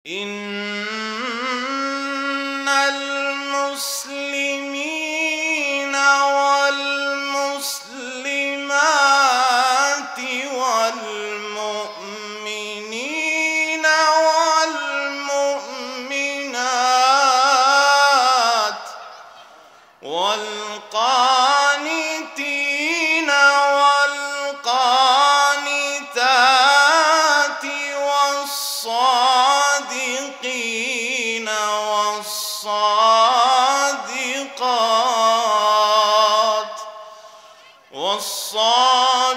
إن المسلمين والمسلمات والمؤمنين والمؤمنات والقانتين والقانتات والصادقين والصادقات والصابرين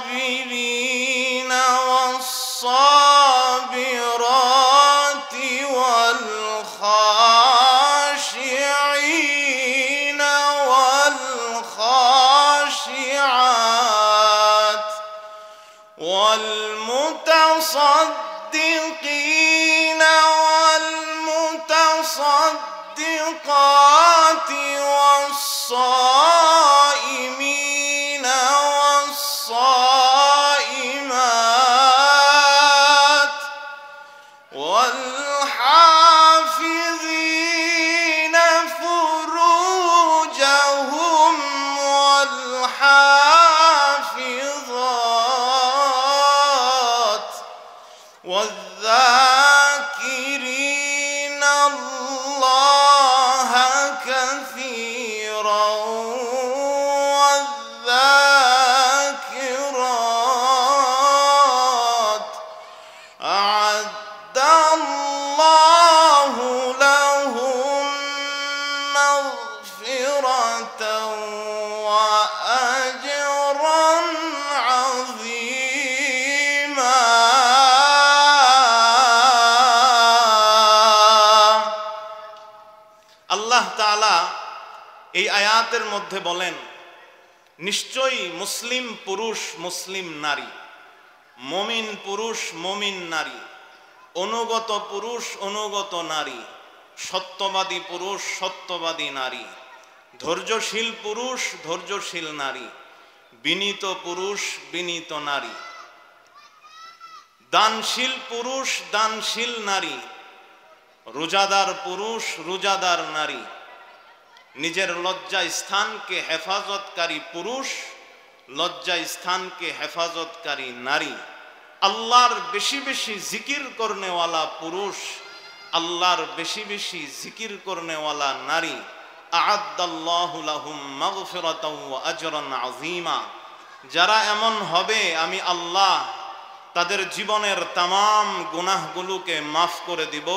والصابرات والخاشعين والخاشعات والمتصدقين والمتصدقات والصائمين والصائمات والحافظين فروجهم والحافظات والذاكرين الله كثيرا والذاكرات أعد الله لهم مغفرة وأجرا عظيما। আল্লাহ তাআলা এই আয়াতের মধ্যে বলেন, নিশ্চয়ই মুসলিম পুরুষ মুসলিম নারী, মুমিন পুরুষ মুমিন নারী, অনুগত পুরুষ অনুগত নারী, সত্যবাদী পুরুষ সত্যবাদী নারী, ধৈর্যশীল পুরুষ ধৈর্যশীল নারী, বিনীত পুরুষ বিনীত নারী, দানশীল পুরুষ দানশীল নারী, রোজাদার পুরুষ রোজাদার নারী, নিজের লজ্জা স্থানকে হেফাজতকারী পুরুষ লজ্জা স্থানকে হেফাজতকারী নারী, আল্লাহর বেশি বেশি জিকির করনেওয়ালা পুরুষ আল্লাহর বেশি বেশি জিকির করনেওয়ালা নারী। আ'আদ্দাল্লাহু লাহুম মাগফিরাতাও ওয়া আজরান আযীমা। যারা এমন হবে আমি আল্লাহ তাদের জীবনের তামাম গুনাহগুলোকে মাফ করে দিব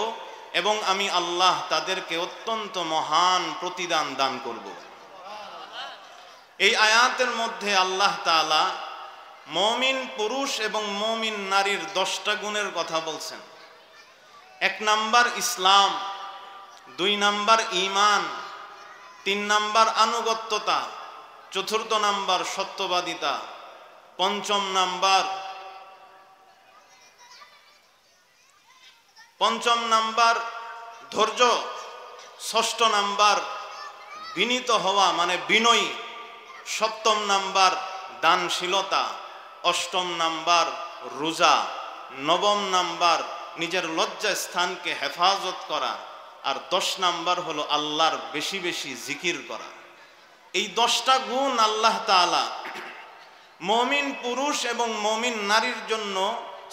এবং আমি আল্লাহ তাদেরকে অত্যন্ত মহান প্রতিদান দান করব। এই আয়াতের মধ্যে আল্লাহ তাআলা মুমিন পুরুষ এবং মুমিন নারীর 10টা গুণের কথা বলছেন। 1 নাম্বার ইসলাম, 2 নাম্বার ঈমান, 3 নাম্বার আনুগত্যতা, 4র্থ নাম্বার সত্যবাদিতা, 5ম নাম্বার ধৈর্য, 6ষ্ঠ নাম্বার বিনীত হওয়া মানে বিনয়ী, 7ম নাম্বার দানশীলতা, 8ম নাম্বার রোজা, 9ম নাম্বার নিজের লজ্জা স্থানকে হেফাজত করা, আর 10 নাম্বার হলো আল্লাহর বেশি বেশি জিকির করা। এই 10টা গুণ আল্লাহ তাআলা মুমিন পুরুষ এবং মুমিন নারীর জন্য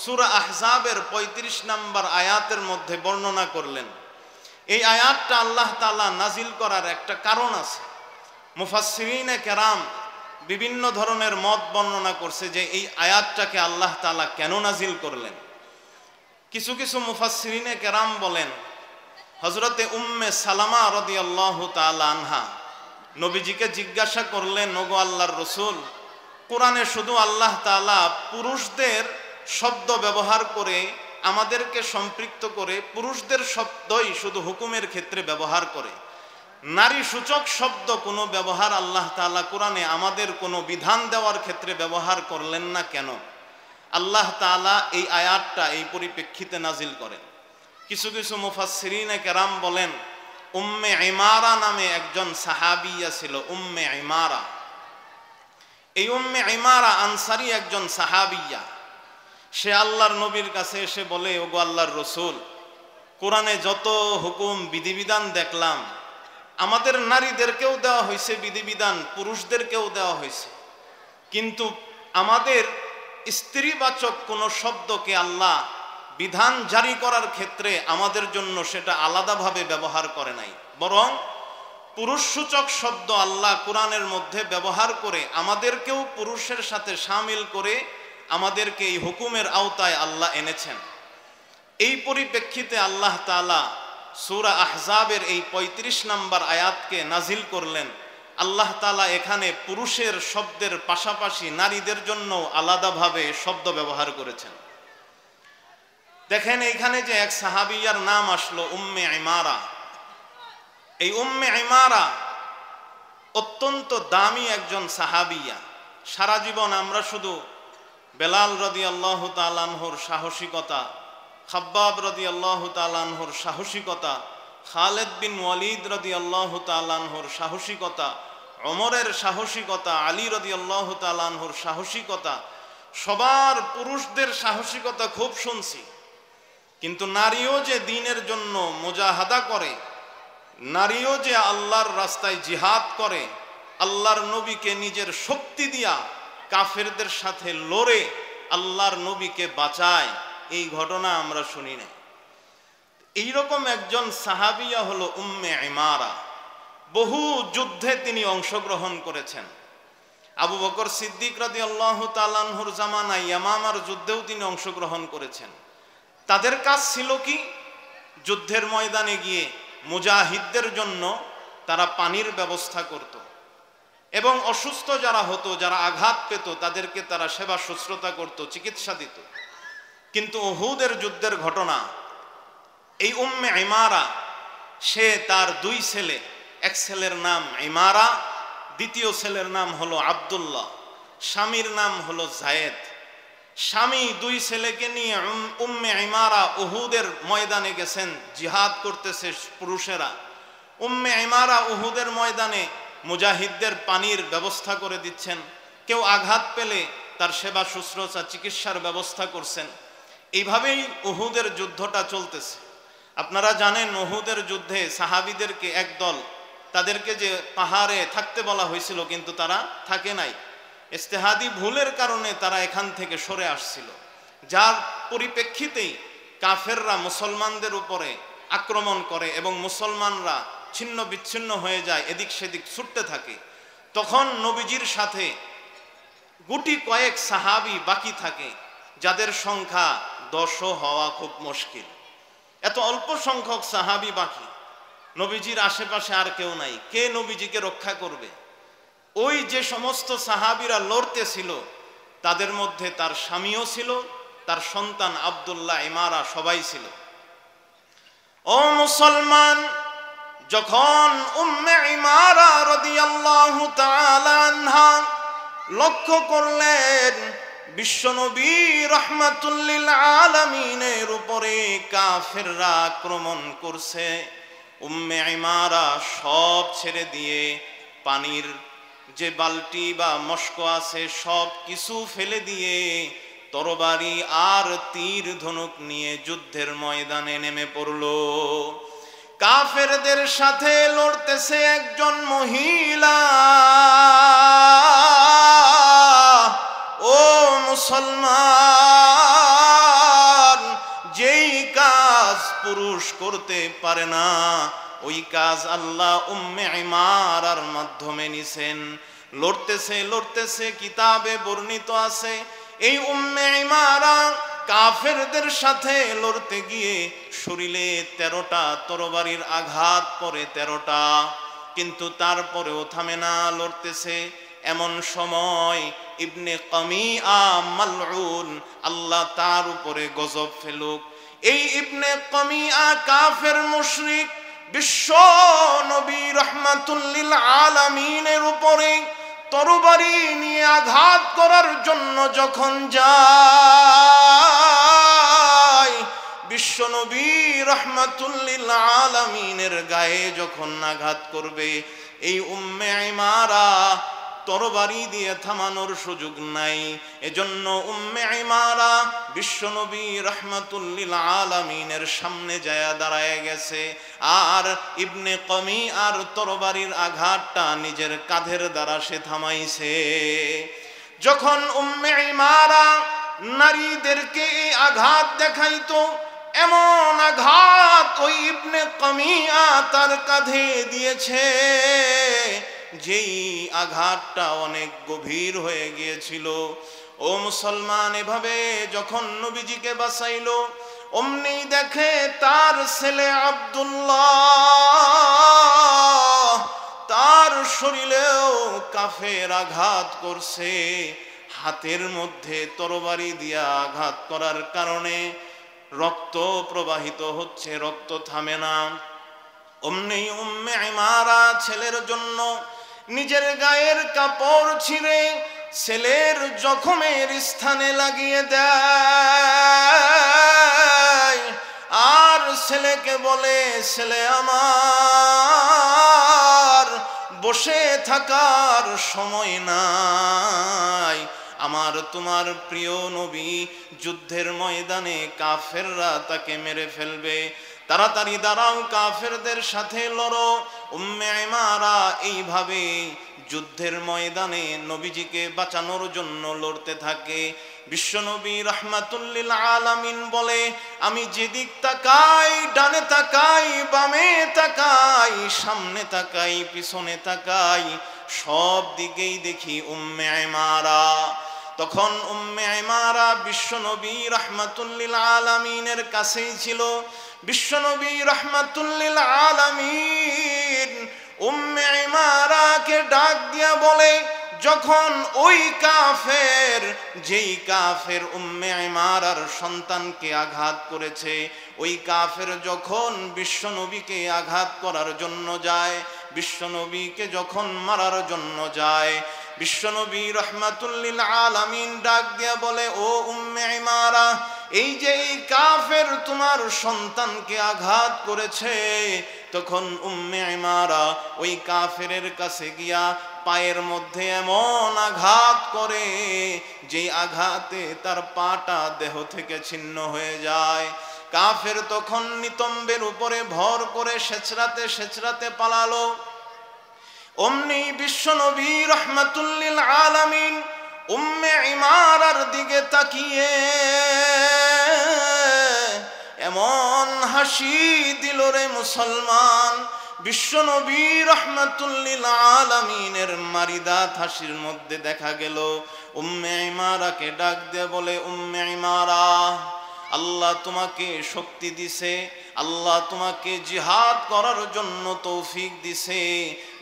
সূরা আহজাবের 35 নাম্বার আয়াতের মধ্যে বর্ণনা করলেন। এই আয়াতটা আল্লাহ তাআলা নাজিল করার একটা কারণ আছে। মুফাসসিরিনে কেরাম বিভিন্ন ধরনের মত বর্ণনা করছে যে এই আয়াতটাকে আল্লাহ তাআলা কেন নাজিল করলেন। কিছু কিছু মুফাসসিরিনে কেরাম বলেন, হযরতে উম্মে সালামা রাদিয়াল্লাহু তাআলা আনহা নবীজিকে জিজ্ঞাসা করলেন, ওগো আল্লাহর রাসূল, কোরআনে শুধু আল্লাহ তাআলা পুরুষদের শব্দ ব্যবহার করে আমাদেরকে সম্পৃক্ত করে পুরুষদের শব্দই শুধু হুকুমের ক্ষেত্রে ব্যবহার করে, নারী সূচক শব্দ কোনো ব্যবহার আল্লাহ তাআলা কোরআনে আমাদের কোনো বিধান দেওয়ার ক্ষেত্রে ব্যবহার করলেন না কেন? আল্লাহ তাআলা এই আয়াতটা এই পরিপ্রেক্ষিতে নাজিল করেন। কিছু কিছু মুফাসসিরিনে কেরাম বলেন, উম্মে ইমারা নামে একজন সাহাবিয়া ছিল, উম্মে ইমারা। এই উম্মে ইমারা আনসারী একজন সাহাবিয়া। সে আল্লাহর নবীর কাছে এসে বলে, ওগো আল্লাহর রসুল, কোরআনে যত হুকুম বিধিবিধান দেখলাম, আমাদের নারীদেরকেও দেওয়া হয়েছে বিধিবিধান, পুরুষদেরকেও দেওয়া হয়েছে, কিন্তু আমাদের স্ত্রীবাচক কোনো শব্দকে আল্লাহ বিধান জারি করার ক্ষেত্রে আমাদের জন্য সেটা আলাদাভাবে ব্যবহার করে নাই, বরং পুরুষসূচক শব্দ আল্লাহ কোরআনের মধ্যে ব্যবহার করে আমাদেরকেও পুরুষের সাথে শামিল করে আমাদেরকে এই হুকুমের আওতায় আল্লাহ এনেছেন। এই পরিপ্রেক্ষিতে আল্লাহ তাআলা সূরা আহজাবের এই ৩৫ নম্বর আয়াতকে নাজিল করলেন। আল্লাহ তাআলা এখানে পুরুষের শব্দের পাশাপাশি নারীদের জন্য আলাদাভাবে শব্দ ব্যবহার করেছেন। দেখেন এইখানে যে এক সাহাবিয়ার নাম আসলো উম্মে ইমারা, এই উম্মে ইমারা অত্যন্ত দামি একজন সাহাবিয়া। সারা জীবন আমরা শুধু বেলাল রাদিয়াল্লাহু তাআলা আনহুর সাহসিকতা, খাব্বাব রাদিয়াল্লাহু তাআলা আনহুর সাহসিকতা, খালেদ বিন ওয়ালিদ রাদিয়াল্লাহু তাআলা আনহুর সাহসিকতা, ওমরের সাহসিকতা, আলী রাদিয়াল্লাহু তাআলা আনহুর সাহসিকতা, সবার পুরুষদের সাহসিকতা খুব শুনছি, কিন্তু নারীও যে দ্বীনের জন্য মুজাহাদা করে, নারীও যে আল্লাহর রাস্তায় জিহাদ করে, আল্লাহর নবীকে নিজের শক্তি দিয়া কাফেরদের সাথে লড়ে আল্লাহর নবীকে বাঁচায়, এই ঘটনা আমরা শুনি না। এইরকম একজন সাহাবিয়া হলো উম্মে ইমারা। বহু যুদ্ধে তিনি অংশগ্রহণ করেছেন। আবু বকর সিদ্দিক রাদিয়াল্লাহু তাআলা আনহুর জামানায় ইয়ামামার যুদ্ধেও তিনি অংশগ্রহণ করেছেন। তাদের কাজ ছিল কি? যুদ্ধের ময়দানে গিয়ে মুজাহিদদের জন্য তারা পানির ব্যবস্থা করত এবং অসুস্থ যারা হতো, যারা আঘাত পেত, তাদেরকে তারা সেবা শুশ্রূষা করত, চিকিৎসা দিত। কিন্তু উহুদের যুদ্ধের ঘটনা, এই উম্মে ইমারা, সে তার দুই ছেলে, এক ছেলের নাম ইমারা, দ্বিতীয় ছেলের নাম হলো আব্দুল্লাহ, স্বামীর নাম হলো জায়েদ। স্বামী দুই ছেলেকে নিয়ে উম্মে ইমারা উহুদের ময়দানে গেছেন, জিহাদ করতেছে পুরুষেরা। উম্মে ইমারা উহুদের ময়দানে মুজাহিদদের পানির ব্যবস্থা করে দিচ্ছেন, কেউ আঘাত পেলে তার সেবা শুশ্রূষা চিকিৎসার ব্যবস্থা করছেন। এইভাবেই উহুদের যুদ্ধটা চলতেছে। আপনারা জানেন উহুদের যুদ্ধে সাহাবীদেরকে একদল, তাদেরকে যে পাহাড়ে থাকতে বলা হয়েছিল কিন্তু তারা থাকে নাই, ইজতিহাদি ভুলের কারণে তারা এখান থেকে সরে আসছিল, যার পরিপ্রেক্ষিতেই কাফেররা মুসলমানদের উপরে আক্রমণ করে এবং মুসলমানরা ছিন্ন বিচ্ছিন্ন হয়ে যায়, এদিক সেদিক ছুটতে থাকে। তখন নবীজির সাথে গুটি কয়েক সাহাবী বাকি থাকে, যাদের সংখ্যা 10 হওয়া খুব মুশকিল। এত অল্প সংখ্যক সাহাবী বাকি, নবীজির আশেপাশে আর কেউ নাই, কে নবীজিকে রক্ষা করবে? ওই যে সমস্ত সাহাবীরা লড়তেছিল তাদের মধ্যে তার স্বামীও ছিল, তার সন্তান আব্দুল্লাহ ইমারা, সবাই ছিল। ও মুসলমান, যখন উম্মে ইমারা রাদিয়াল্লাহু তাআলা আনহা লক্ষ্য করলেন বিশ্বনবী রাহমাতুল লিল আলামিনের উপরে কাফেররা আক্রমণ করছে, উম্মে ইমারা সব ছেড়ে দিয়ে পানির যে বালতি বা মশক আছে সব কিছু ফেলে দিয়ে তরবারি আর তীর ধনুক নিয়ে যুদ্ধের ময়দানে নেমে পড়ল। কাফেরদের সাথে লড়তেছে একজন মহিলা। ও মুসলমান, যেই কাজ পুরুষ করতে পারে না ওই কাজ আল্লাহ উম্মে ইমারার মাধ্যমে নিছেন। লড়তেছে লড়তেছে, কিতাবে বর্ণিত আছে এই উম্মে ইমারা কাফেরদের সাথে লড়তে গিয়ে শরীরে 13টা তরবারির আঘাত পড়ে, 13টা, কিন্তু তারপরেও থামে না, লড়তেছে। এমন সময় ইবনে কামিআ মালউন, আল্লাহ তার উপরে গজব ফেলুক, এই ইবনে কামিআ কাফের মুশরিক বিশ্ব নবী রাহমাতুল লিল আলামিনের উপরে তরবারি নিয়ে আঘাত করার জন্য যখন যায়, বিশ্ব নবী রাহমাতুল লিল আলামিনের গায়ে যখন আঘাত করবে, এই উম্মে ইমারা তরবারি দিয়ে থামানোর সুযোগ নাই। এজন্য উম্মে ইমারা বিশ্বনবী রাহমাতুল লিল আলামিনের সামনে যায় দাঁড়ায় গেছে, আর ইবনে কমি আর তরবারির আঘাতটা নিজের কাঁধের দ্বারা সে থামাইছে। যখন উম্মে ইমারা নারীদেরকে এই আঘাত দেখাইতো, এমন আঘাত ওই ইবনে কমিয়া তার কাঁধে দিয়েছে, যেই আঘাতটা অনেক গভীর হয়ে গিয়েছিল। ও মুসলমান, এভাবে যখন নবীজিকে বাঁচাইলো, অমনি দেখে তার ছেলে আব্দুল্লাহ তার শরীরেও কাফের আঘাত করছে। হাতের মধ্যে তরবারি দিয়া আঘাত করার কারণে রক্ত প্রবাহিত হচ্ছে, রক্ত থামে না। অমনি উম্মে ইমারা ছেলের জন্য নিজের গায়ের কাপড় ছিঁড়ে ছেলের জখমের স্থানে লাগিয়ে দেয়, আর ছেলেকে বলে, ছেলে আমার, বসে থাকার সময় নাই। আমার তোমার প্রিয় নবী যুদ্ধের ময়দানে, কাফেররা তাকে মেরে ফেলবে, তাড়াতাড়ি দাঁড়াও, কাফেরদের সাথে লড়ো। উম্মে ইমারা এইভাবে যুদ্ধের ময়দানে নবীজিকে বাঁচানোর জন্য লড়তে থাকে। বিশ্বনবী রাহমাতুল লিল আলামিন বলে, আমি যেদিক তাকাই, ডানে তাকাই, বামে তাকাই, সামনে তাকাই, পিছনে তাকাই, সব দিকেই দেখি উম্মে ইমারা। তখন উম্মে ইমারা বিশ্বনবী রাহমাতুল লিল আলামিনের কাছেই ছিল। বিশ্বনবী রাহমাতুল লিল আলামিন উম্মে ইমারাকে ডাক দিয়া বলে, যখন ওই কাফের, যেই কাফের উম্মে ইমারার সন্তানকে আঘাত করেছে, ওই কাফের যখন বিশ্বনবীকে আঘাত করার জন্য যায়, বিশ্বনবীকে যখন মারার জন্য যায়, বিশ্বনবী রাহমাতুল লিল আলামিন ডাক দিয়া বলে, ও উম্মে ইমারা, এই যে এই কাফের তোমার সন্তানকে আঘাত করেছে। তখন উম্মে ইমারা ওই কাফেরের কাছে গিয়া পায়ের মধ্যে এমন আঘাত করে, যে আঘাতে তার পাটা দেহ থেকে ছিন্ন হয়ে যায়। কাফের তখন নিতম্বের উপরে ভর করে সেচরাতে সেচরাতে পালালো। অমনি বিশ্বনবী রাহমাতুল লিল আলামিন উম্মে ইমারার দিকে তাকিয়ে এমন হাসি দিল রে মুসলমান, বিশ্বনবী রাহমাতুল লিল আলামিনের মারিদাত হাসির মধ্যে দেখা গেল উম্মে ইমারাকে ডাক দিয়ে বলে, উম্মে ইমারা, আল্লাহ তোমাকে শক্তি দিছে, আল্লাহ তোমাকে জিহাদ করার জন্য তৌফিক দিছে,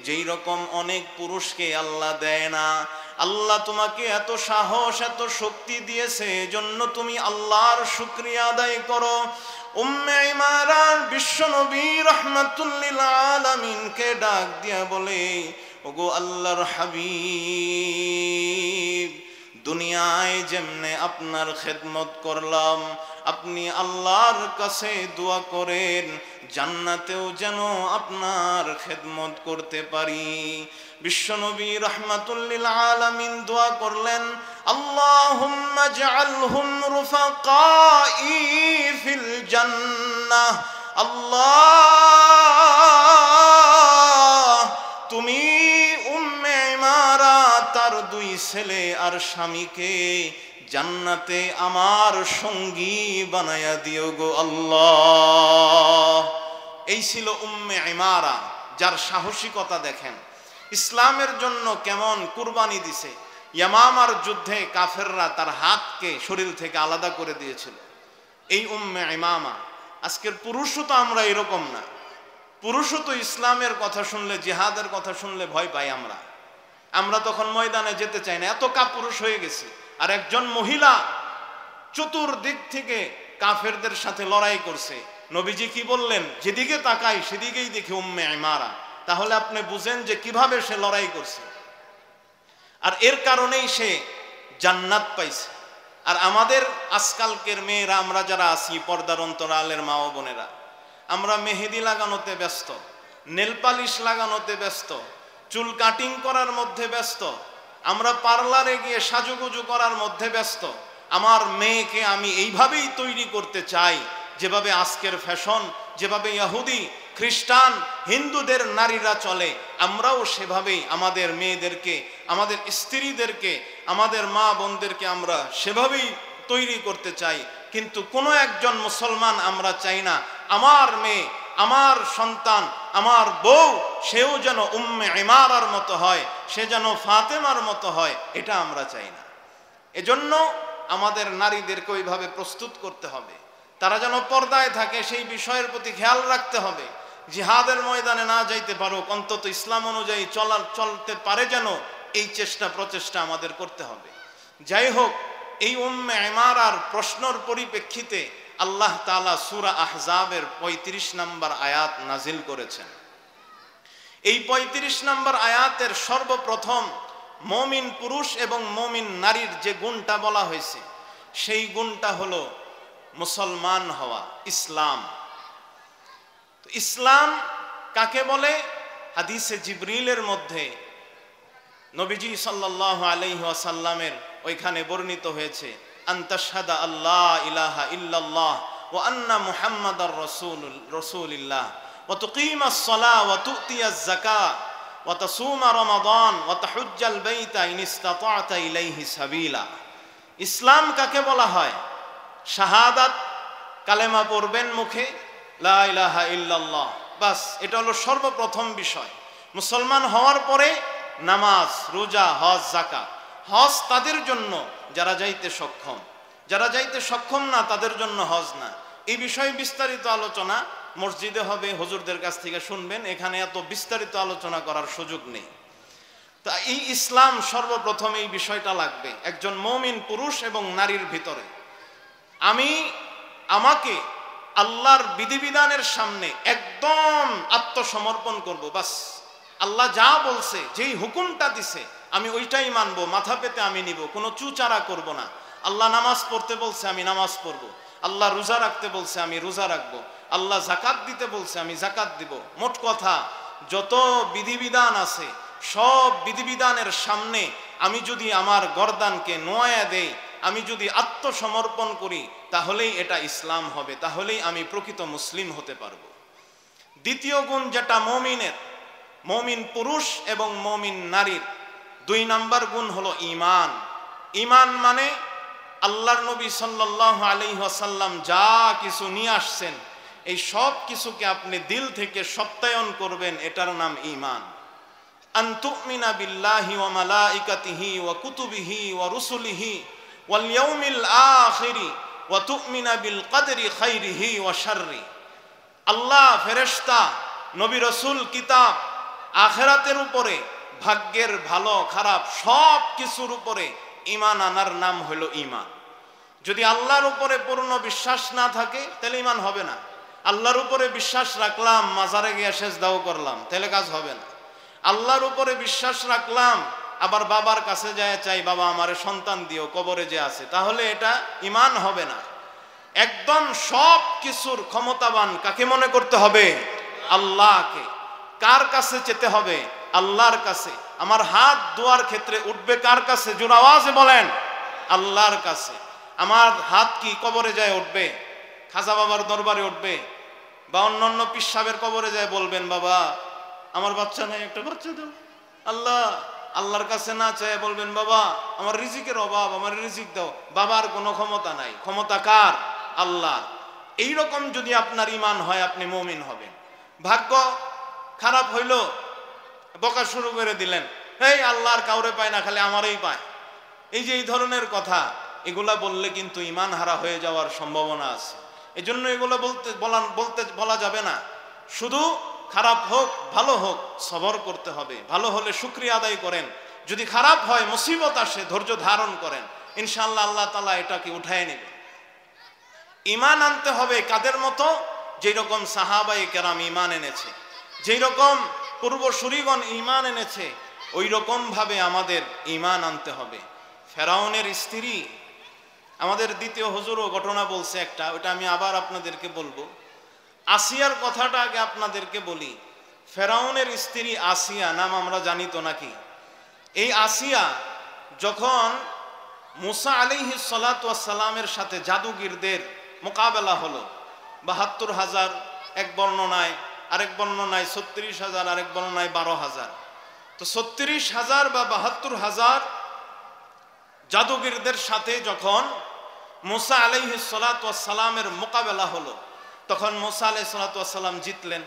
যেই রকম অনেক পুরুষকে আল্লাহ দেয় না। আল্লাহ তোমাকে এত সাহস, এত শক্তি দিয়েছে, এজন্য তুমি আল্লাহর শুকরিয়া আদায় করো। উম্মে ইমারা বিশ্বনবী রাহমাতুল লিল আলামিনকে ডাক দিয়া বলে, ওগো আল্লাহর হাবিব, দুনিয়ায় যেমনে আপনার খেদমত করলাম, আপনি আল্লাহর কাছে দোয়া করেন জান্নাতেও যেন আপনার খেদমত করতে পারি। বিশ্বনবী রাহমাতুল লিল আলামিন দোয়া করলেন, আল্লাহুম্মা জাআলহুম রুফাকাই ফিল জান্নাহ। আল্লাহ, তুমি উম্মে ইমারা তার দুই ছেলে আর স্বামীকে জান্নাতে আমার সঙ্গী বানায়া দিও গো আল্লাহ। এই ছিল উম্মে ইমারা, যার সাহসিকতা দেখেন, ইসলামের জন্য কেমন কুরবানি দিছে। ইয়ামামার যুদ্ধে কাফেররা তার হাতকে শরীর থেকে আলাদা করে দিয়েছিল। এই উম্মে ইমামা। আজকের পুরুষও তো আমরা এরকম না, পুরুষও তো ইসলামের কথা শুনলে, জিহাদের কথা শুনলে ভয় পাই আমরা তখন ময়দানে যেতে চাই না, এত কাপুরুষ হয়ে গেছি। আর একজন মহিলা চতুর্দিক থেকে কাফেরদের সাথে লড়াই করছে। নবীজি কি বললেন, যেদিকে তাকাই সেদিকেই দেখি উম্মে ইমারা। তাহলে আপনি বুঝেন যে কিভাবে সে লড়াই করছে, আর এর কারণেই সে জান্নাত পাইছে। আর আমাদের আজকালকের মেয়েরা, আমরা যারা আছি পর্দার অন্তরালের মা ও বোনেরা, আমরা মেহেদি লাগানোতে ব্যস্ত, নেল পালিশ লাগানোতে ব্যস্ত, চুল কাটিং করার মধ্যে ব্যস্ত, আমরা পার্লারে গিয়ে সাজুগুজু করার মধ্যে ব্যস্ত। আমার মেয়েকে আমি এইভাবেই তৈরি করতে চাই, যেভাবে আজকের ফ্যাশন, যেভাবে ইহুদি খ্রিস্টান হিন্দুদের নারীরা চলে, আমরাও সেভাবেই আমাদের মেয়েদেরকে, আমাদের স্ত্রীদেরকে, আমাদের মা বোনদেরকে আমরা সেভাবেই তৈরি করতে চাই। কিন্তু কোনো একজন মুসলমান আমরা চাই না আমার মেয়ে, আমার সন্তান, আমার বউ সেও যেন উম্মে ইমারার মতো হয়, সে যেন ফাতেমার মতো হয়, এটা আমরা চাই না। এজন্য আমাদের নারীদেরকে ওইভাবে প্রস্তুত করতে হবে, তারা যেন পর্দায় থাকে সেই বিষয়ের প্রতি খেয়াল রাখতে হবে। জিহাদের ময়দানে না যাইতে পারুক, অন্তত ইসলাম অনুযায়ী চলতে পারে যেন, এই প্রচেষ্টা আমাদের করতে হবে। যাই হোক, এই উম্মে ইমারার প্রশ্নর পরিপ্রেক্ষিতে আল্লাহ তাআলা সূরা আহজাবের ৩৫ নম্বর আয়াত নাজিল করেছেন। এই ৩৫ নম্বর আয়াতের সর্বপ্রথম মুমিন পুরুষ এবং মুমিন নারীর যে গুণটা বলা হয়েছে, সেই গুণটা হলো মুসলমান হওয়া, ইসলাম। তো ইসলাম কাকে বলে? হাদিসে জিবরিলের মধ্যে নবীজি সাল্লাল্লাহু আলাইহি ওয়াসাল্লামের ওইখানে বর্ণিত হয়েছে, আনতাশহাদা আল্লাহ ইলাহা ইল্লাল্লাহ ওয়া আন্না মুহাম্মাদার রাসূলুল্লাহ ওয়া তুকিমাস সালাহ ওয়া তুতিয়াজ যাকাত ওয়া তাসুমা রমাদান ওয়া তাহুজ্জাল বাইতা ইন ইসতাতা'তা ইলাইহি সাবিলা। ইসলাম কাকে বলা হয়? শাহাদাত, কালেমা পড়বেন মুখে, লা ইলাহা ইল্লাল্লাহ, বাস, এটা হলো সর্বপ্রথম বিষয়। মুসলমান হওয়ার পরে নামাজ, রোজা, হজ, যাকাত। হজ তাদের জন্য যারা যাইতে সক্ষম, যারা যাইতে সক্ষম না তাদের জন্য হজ না। এই বিষয়ে বিস্তারিত আলোচনা মসজিদে হবে, হুজুরদের কাছ থেকে শুনবেন, এখানে এত বিস্তারিত আলোচনা করার সুযোগ নেই। তা এই ইসলাম সর্বপ্রথম এই বিষয়টা লাগবে একজন মুমিন পুরুষ এবং নারীর ভিতরে। আমাকে আল্লাহর বিধিবিধানের সামনে একদম আত্মসমর্পণ করব, বাস। আল্লাহ যা বলছে, যেই হুকুমটা দিছে আমি ওইটাই মানব, মাথা পেতে আমি নিব, কোনো চুচারা করব না। আল্লাহ নামাজ পড়তে বলছে আমি নামাজ পড়ব, আল্লাহ রোজা রাখতে বলছে আমি রোজা রাখবো, আল্লাহ যাকাত দিতে বলছে আমি যাকাত দিব। মোট কথা, যত বিধিবিধান আছে সব বিধিবিধানের সামনে আমি যদি আমার গর্দানকে নোয়া দেই, আমি যদি আত্মসমর্পণ করি, তাহলেই এটা ইসলাম হবে, তাহলেই আমি প্রকৃত মুসলিম হতে পারবো। দ্বিতীয় গুণ যেটা মুমিনের, মুমিন পুরুষ এবং মুমিন নারীর ২ নাম্বার গুণ হলো ঈমান। ঈমান মানে আল্লাহর নবী সাল্লাল্লাহু আলাইহি ওয়াসাল্লাম যা কিছু নিয়ে আসছেন, এই সব কিছুকে আপনি দিল থেকে সত্যায়ন করবেন, এটার নাম ঈমান। আন তুমিনা বিল্লাহি ওয়া মালাইকাতিহি ওয়া কুতুবিহি ওয়া রুসুলিহি ওয়াল ইয়াউমিল আখিরি ওয়া তুমিনা বিল কদরি খাইরিহি ওয়া শাররি। আল্লাহ, ফেরেশতা, নবী, রাসূল, কিতাব, আখিরাতের উপরে, ভাগ্যের ভালো খারাপ সব কিছুর উপরে ঈমান আনার নাম হলো ঈমান। যদি আল্লাহর উপরে পূর্ণ বিশ্বাস না থাকে তাহলে ঈমান হবে না। আল্লাহর উপরে বিশ্বাস রাখলাম, মাজারে গিয়ে সেজদাও করলাম, তাহলে কাজ হবে না। আল্লাহর উপরে বিশ্বাস রাখলাম, আবার বাবার কাছে যায় চাই, বাবা আমারে সন্তান দিও, কবরে যে আছে, তাহলে এটা ঈমান হবে না। একদম সব কিছুর ক্ষমতাবান কাকে মনে করতে হবে? আল্লাহকে। কার কাছে যেতে হবে? আল্লাহর কাছে। আমার হাত দোয়ার ক্ষেত্রে উঠবে কার কাছে? জোর আওয়াজে বলেন, আল্লাহর কাছে। আমার হাত কি কবরে যায় উঠবে? খাজা বাবার দরবারে উঠবে? বা অন্যান্য পীর সাহেবের কবরে যায় বলবেন, বাবা আমার বাচ্চা নাই, একটা বাচ্চা দাও? আল্লাহর কাছে না চায় বলবেন, বাবা আমার রিজিকের অভাব, আমার রিজিক দাও। বাবার কোনো ক্ষমতা নাই, ক্ষমতা কার? আল্লাহ। এইরকম যদি আপনার ঈমান হয়, আপনি মুমিন হবেন। ভাগ্য খারাপ হইল, বকা শুরু করে দিলেন, এই আল্লাহর কাউরে পায় না, খালি আমারই পায়। এই যে এই ধরনের কথা, এগুলা বললে কিন্তু ঈমান হারা হয়ে যাওয়ার সম্ভাবনা আছে। এজন্য এগুলো বলা যাবে না। শুধু খারাপ হোক ভালো হোক সবর করতে হবে। ভালো হলে শুকরিয়া আদায় করেন, যদি খারাপ হয়, মুসিবত আসে, ধৈর্য ধারণ করেন, ইনশাআল্লাহ আল্লাহ তাআলা এটাকে উঠায় নেবে। ঈমান আনতে হবে কাদের মতো? যেই রকম সাহাবায়ে কেরাম ঈমান এনেছে, যেই রকম পূর্বসূরিগণ ঈমান এনেছে, ওই রকম ভাবে আমাদের ঈমান আনতে হবে। ফেরাউনের স্ত্রী, আমাদের দ্বিতীয় হুজুরও ঘটনা বলছে একটা, ওটা আমি আবার আপনাদেরকে বলবো। আসিয়ার কথাটা আগে আপনাদেরকে বলি। ফেরাউনের স্ত্রী আসিয়া নাম আমরা জানি তো নাকি? এই আসিয়া যখন মুসা আলাইহিস সালাতু ওয়াস সালামের সাথে জাদুগিরদের মোকাবেলা হলো, ৭২,০০০ এক বর্ণনায়, আরেক বর্ণনায় ৩৬,০০০, আরেক বর্ণনায় ১২,০০০। তো ৩৬,০০০ বা ৭২,০০০ জাদুগিরদের সাথে যখন মুসা আলাইহিস সালাতু ওয়াস সালামের মোকাবেলা হলো, তখন মুসা আলাইহিস সালাতু ওয়াস সালাম জিতলেন।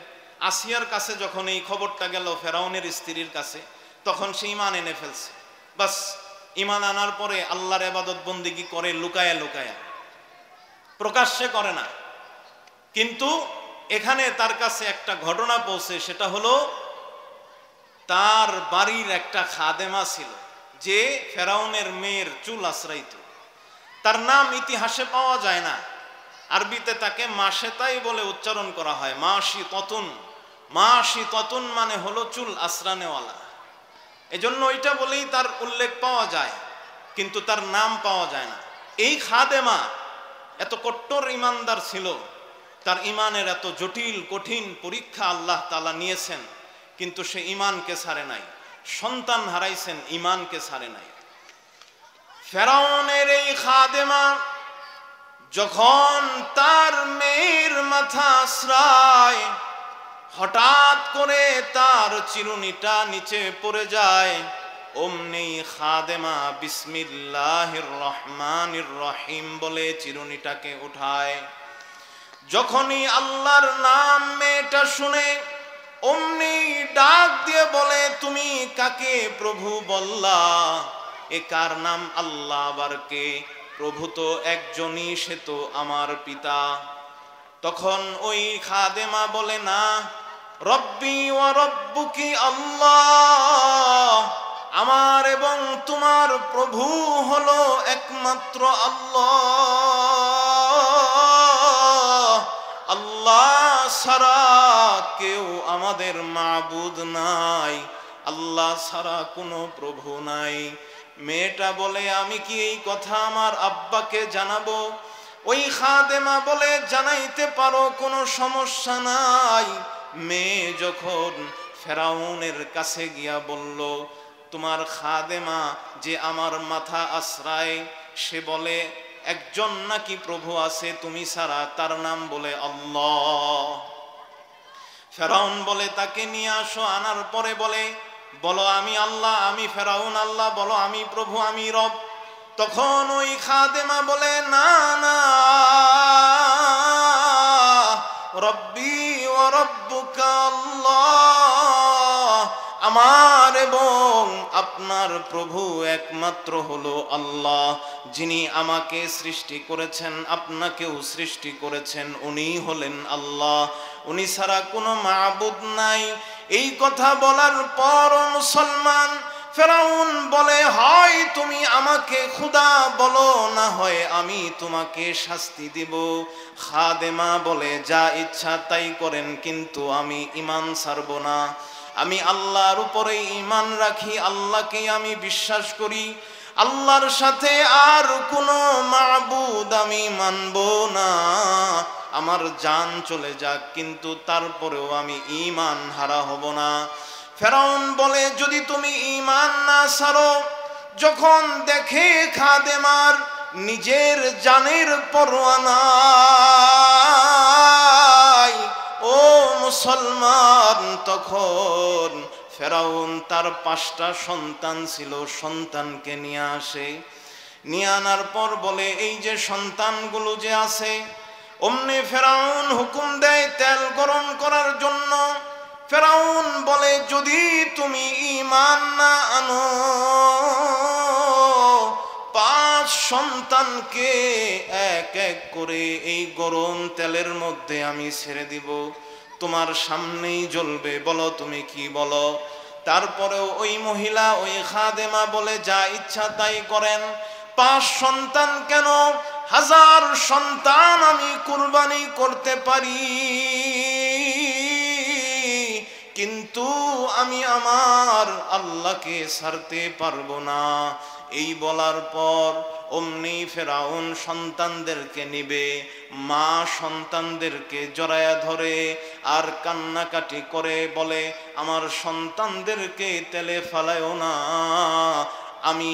আসিয়ার কাছে যখন এই খবরটা গেল ফেরাউনের স্ত্রীর কাছে, তখন সে ঈমান এনে ফেলছে। বাস ঈমান আনার পরে আল্লাহর ইবাদত বন্দেগী করে লুকায়া লুকায়া, প্রকাশ্যে করে না। কিন্তু এখানে তার কাছে একটা ঘটনা পৌঁছে, সেটা হলো তার বাড়ির একটা খাদেমা ছিল যে ফেরাউনের মেয়ের চুল আশ্রাইত। তার নাম ইতিহাসে পাওয়া যায় না, আরবিতে তাকে মাশেতাই বলে উচ্চারণ করা হয়। মাশি ততুন মানে হলো চুল আশ্রানেওয়ালা। এজন্য ওইটা বলেই তার উল্লেখ পাওয়া যায়, কিন্তু তার নাম পাওয়া যায় না। এই খাদেমা এত কট্টর ইমানদার ছিল, তার ইমানের এত জটিল কঠিন পরীক্ষা আল্লাহ তাআলা নিয়েছেন, কিন্তু সে ইমানকে ছাড়ে নাই। সন্তান হারাইছেন, ইমানকে ছাড়ে নাই। ফেরাউনের এই খাদেমা যখন তার মেয়ের মাথা আশ্রায়, হঠাৎ করে তার চিরুনিটা নিচে পড়ে যায়। অমনি খাদেমা বিসমিল্লাহির রহমানির রহিম বলে চিরুনিটাকে উঠায়। যখনই আল্লাহর নাম মেয়েটা শুনে, অমনি ডাক দিয়ে বলে, তুমি কাকে প্রভু বললা? এ কার নাম? আল্লাহ আবার কে? প্রভু তো একজনই, সে তো আমার পিতা। তখন ওই খাদেমা বলে, না, রব্বি ওয়া রব্বুকি আল্লাহ, আমার এবং তোমার প্রভু হলো একমাত্র আল্লাহ। আল্লাহ ছাড়া কেউ আমাদের মাবুদ নাই, আল্লাহ ছাড়া কোনো প্রভু নাই। মেয়েটা বলে, আমি কি এই কথা আমার আব্বাকে জানাবো? ওই খাদেমা বলে, জানাইতে পারো, কোনো সমস্যা নাই। মেয়ে যখন ফেরাউনের কাছে গিয়া বলল, তোমার খাদেমা যে আমার মাথা আশ্রায়, সে বলে একজন নাকি প্রভু আছে তুমি ছাড়া, তার নাম বলে আল্লাহ। ফেরাউন বলে, তাকে নিয়ে আসো। আনার পরে বলে, বলো আমি আল্লাহ, আমি ফেরাউন আল্লাহ, বলো আমি প্রভু, আমি রব। তখন ওই খাদেমা বলে, না না, রব্বি ওয়া রব্বুকা আল্লাহ, আমার এবং আপনার প্রভু একমাত্র হলো আল্লাহ, যিনি আমাকে সৃষ্টি করেছেন, আপনাকেও সৃষ্টি করেছেন, উনি হলেন আল্লাহ, উনি ছাড়া কোনো মাবুদ নাই। এই কথা বলার পর মুসলমান ফেরাউন বলে, হয় তুমি আমাকে খোদা বলো, না হয় আমি তোমাকে শাস্তি দিব। খাদেমা বলে, যা ইচ্ছা তাই করেন, কিন্তু আমি ঈমান ছাড়ব না। আমি আল্লাহর উপরে ঈমান রাখি, আল্লাহকে আমি বিশ্বাস করি, আল্লাহর সাথে আর কোনো মাবুদ আমি মানব না। আমার জান চলে যাক, কিন্তু তারপরেও আমি ঈমান হারা হব না। ফেরাউন বলে, যদি তুমি ঈমান না ছাড়ো, যখন দেখে খাদেমার নিজের জানের পরোয়া নাই, ও মুসলমান, তখন ফেরাউন তার 5টা সন্তান ছিল, সন্তানকে নিয়ে আসে। নিয়ে আনার পর বলে, এই যে সন্তানগুলো যে আছে, অমনি ফেরাউন হুকুম দেয় তেল গরম করার জন্য। ফেরাউন বলে, যদি তুমি ঈমান না আনো, 5 সন্তানকে এক এক করে এই গরম তেলের মধ্যে আমি ছেড়ে দিব, তোমার সামনেই জ্বলবে, বলো তুমি কি বলো। তারপরেও ওই মহিলা, ওই খাদেমা বলে, যা ইচ্ছা তাই করেন। 5 সন্তান কেন, 1000 সন্তান আমি কুরবানি করতে পারি, কিন্তু আমি আমার আল্লাহকে ছাড়তে পারবো না। এই বলার পর অমনি ফেরাউন সন্তানদেরকে নিবে, মা সন্তানদেরকে জড়ায়া ধরে আর কান্নাকাটি করে বলে, আমার সন্তানদেরকে তেলে ফালায়ও না, আমি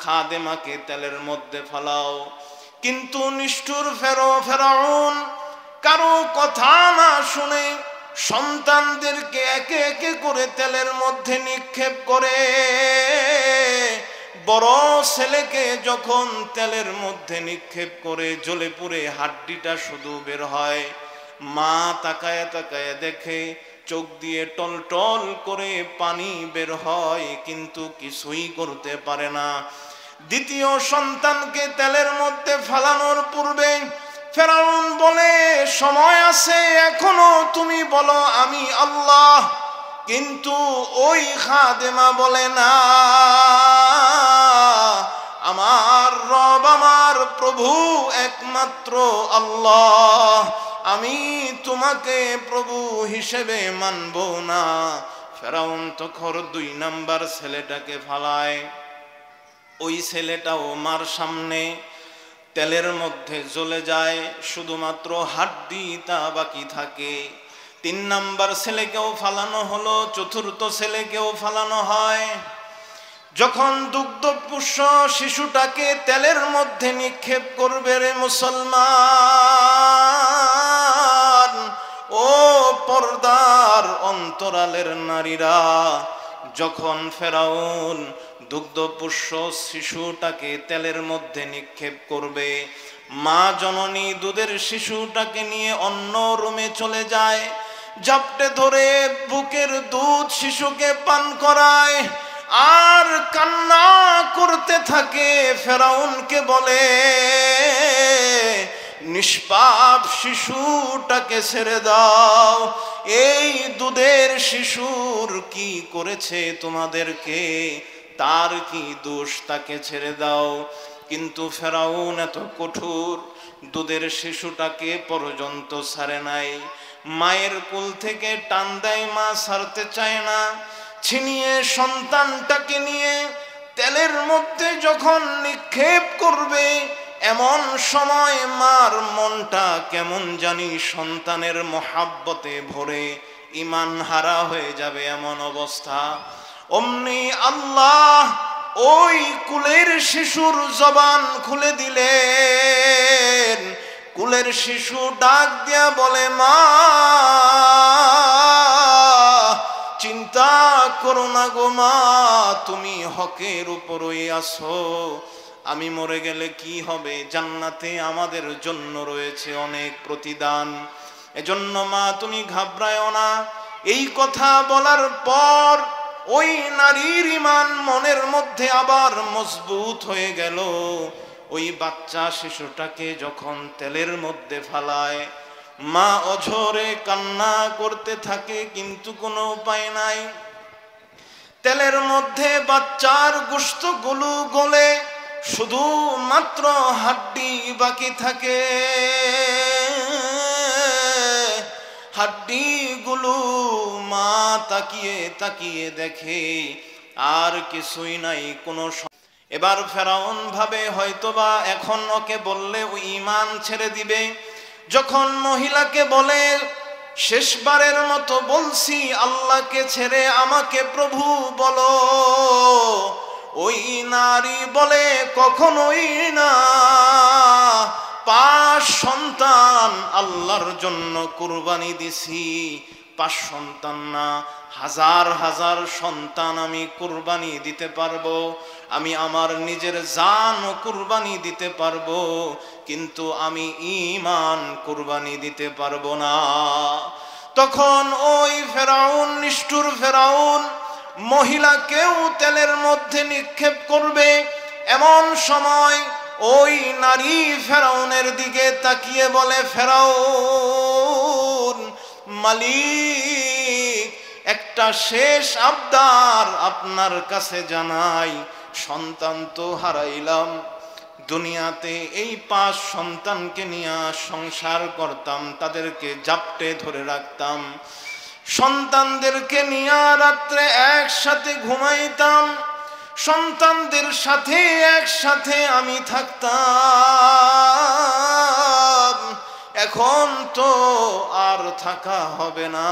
খাদেমাকে তেলের মধ্যে ফালাও। কিন্তু নিষ্ঠুর ফেরাউন কারো কথা না শুনে সন্তানদেরকে একে একে করে তেলের মধ্যে নিক্ষেপ করে। বড় ছেলেকে যখন তেলের মধ্যে নিক্ষেপ করে জ্বলে পুড়ে হাড্ডিটা শুধু বের হয়, মা তাকায় তাকায় দেখে চোখ দিয়ে টলটল করে পানি বের হয়, কিন্তু কিছুই করতে পারে না। দ্বিতীয় সন্তানকে তেলের মধ্যে ফালানোর পূর্বে ফেরাউন বলে, সময় আছে এখনো, তুমি বলো আমি আল্লাহ। কিন্তু ওই খাদেমা বলে, না, আমার রব, আমার প্রভু একমাত্র আল্লাহ, আমি তোমাকে প্রভু হিসেবে মানব না। ফেরাউন তখন 2 নাম্বার ছেলেটাকে ফালায়। ওই ছেলেটাও মার সামনে তেলের মধ্যে জ্বলে যায়, শুধুমাত্র হাড্ডি তা বাকি থাকে। 3 নাম্বার ছেলেকেও ফালানো হলো, চতুর্থ ছেলেকেও ফালানো হয়। যখন দুগ্ধপুষ্য শিশুটাকে তেলের মধ্যে নিক্ষেপ করবে রে মুসলমান, ও পর্দার অন্তরালের নারীরা, যখন ফেরাউন দুগ্ধপুষ্য শিশুটাকে তেলের মধ্যে নিক্ষেপ করবে, মা জননী দুধের শিশুটাকে নিয়ে অন্য রুমে চলে যায়, জাপটে ধরে বুকের দুধ শিশুকে পান করায় আর কান্না করতে থাকে। ফেরাউনকে বলে, নিষ্পাপ শিশুটাকে ছেড়ে দাও, এই দুধের শিশুর কি করেছে তোমাদেরকে, তার কি দোষ, তাকে ছেড়ে দাও। কিন্তু ফেরাউন এত কঠোর, দুধের শিশুটাকে পর্যন্ত ছাড়ে নাই। মায়ের কোল থেকে টান দেয়, মা ছাড়তে চায় না। ছিনিয়ে সন্তানটাকে নিয়ে তেলের মধ্যে যখন নিক্ষেপ করবে, এমন সময় মার মনটা কেমন জানি সন্তানের মহাব্বতে ভরে ঈমান হারা হয়ে যাবে এমন অবস্থা। অমনি আল্লাহ ওই কুলের শিশুর জবান খুলে দিলেন। কুলের শিশু ডাক দিয়া বলে, মা, চিন্তা করো না গো মা, তুমি হকের উপরই আছো। আমি মরে গেলে কি হবে, জান্নাতে আমাদের জন্য রয়েছে অনেক প্রতিদান, এজন্য মা তুমি ঘাবড়ায়ও না। এই কথা বলার পর ওই নারীর ঈমান মনের মধ্যে আবার মজবুত হয়ে গেল। ওই বাচ্চা শিশুটাকে যখন তেলের মধ্যে ফালায়, মা অঝরে কান্না করতে থাকে, কিন্তু কোনো উপায় নাই। তেলের মধ্যে বাচ্চার গোশতগুলো গলে শুধু মাত্র হাড্ডি বাকি থাকে। হাড্ডিগুলো মা তাকিয়ে তাকিয়ে দেখে আর কিছুই নাই, কোনো। এবার ফেরাউন ভাবে হয়তোবা এখন ওকে বললে ওই ঈমান ছেড়ে দিবে। যখন মহিলাকে বলে, শেষবারের মতো বলছি, আল্লাহকে ছেড়ে আমাকে প্রভু বলো, ওই নারী বলে, কখনোই না, 5 সন্তান আল্লাহর জন্য কুরবানি দিছি। 5 সন্তান না, হাজার হাজার সন্তান আমি কুরবানি দিতে পারবো, আমি আমার নিজের জানও কুরবানি দিতে পারবো, কিন্তু আমি ঈমান কুরবানি দিতে পারবো না। তখন ওই ফেরাউন, নিষ্ঠুর ফেরাউন, মহিলাকেও তেলের মধ্যে নিক্ষেপ করবে। এমন সময় ওই নারী ফেরাউনের দিকে তাকিয়ে বলে, ফেরাউন, মালিক, একটা শেষ আবদার আপনার কাছে জানাই। সন্তান তো হারাইলাম, দুনিয়াতে এই 5 সন্তানকে নিয়ে সংসার করতাম, তাদেরকে জাপটে ধরে রাখতাম, সন্তানদেরকে নিয়ে রাত্রে একসাথে ঘুমাইতাম, সন্তানদের সাথে একসাথে আমি থাকতাম। এখন তো আর থাকা হবে না,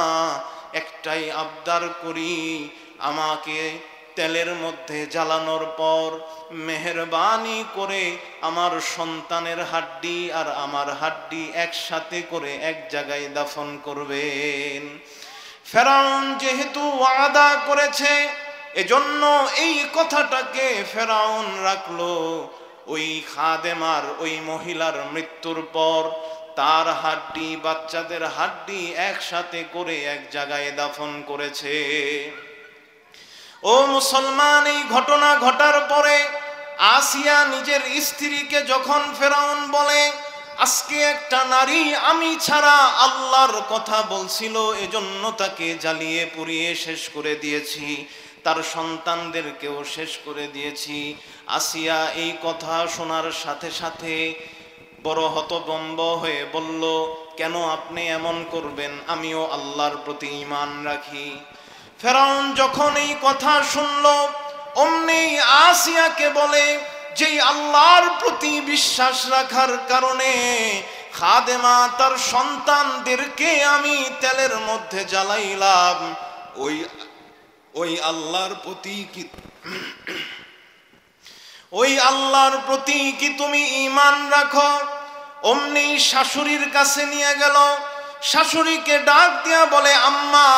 একটাই আবদার করি, আমাকে তেলের মধ্যে জ্বালানোর পর মেহেরবানি করে আমার সন্তানের হাড্ডি আর আমার হাড্ডি একসাথে করে এক জায়গায় দাফন করবেন। ফেরাউন যেহেতু ওয়াদা করেছে, এজন্য এই কথাটাকে ফেরাউন রাখলো। ওই খাদেমার, ওই মহিলার মৃত্যুর পর তার হাড্ডি, বাচ্চাদের হাড্ডি একসাথে করে এক জায়গায় দাফন করেছে। ও মুসলমান, এই ঘটনা ঘটার পরে আসিয়া নিজের স্ত্রীকে যখন ফেরাউন বলে, আজকে একটা নারী আমি ছাড়া আল্লাহর কথা বলছিল, এজন্য তাকে জ্বালিয়ে পুড়িয়ে শেষ করে দিয়েছি, তার সন্তানদেরকেও শেষ করে দিয়েছি। আসিয়া এই কথা শোনার সাথে সাথে বড় হতভম্ব হয়ে বলল, কেন আপনি এমন করবেন? আমিও আল্লাহর প্রতি ঈমান রাখি। ফেরাউন যখন এই কথা শুনল, অমনি আসিয়াকে বলে, যেই আল্লাহর প্রতি বিশ্বাস রাখার কারণে খাদেমা তার সন্তানদেরকে আমি তেলের মধ্যে জ্বালাইলাম, ওই আল্লাহর প্রতি কি তুমি ঈমান রাখো? অমনি শাশুড়ির কাছে নিয়ে গেল, শাশুড়িকে ডাক দিয়া বলে, আম্মা,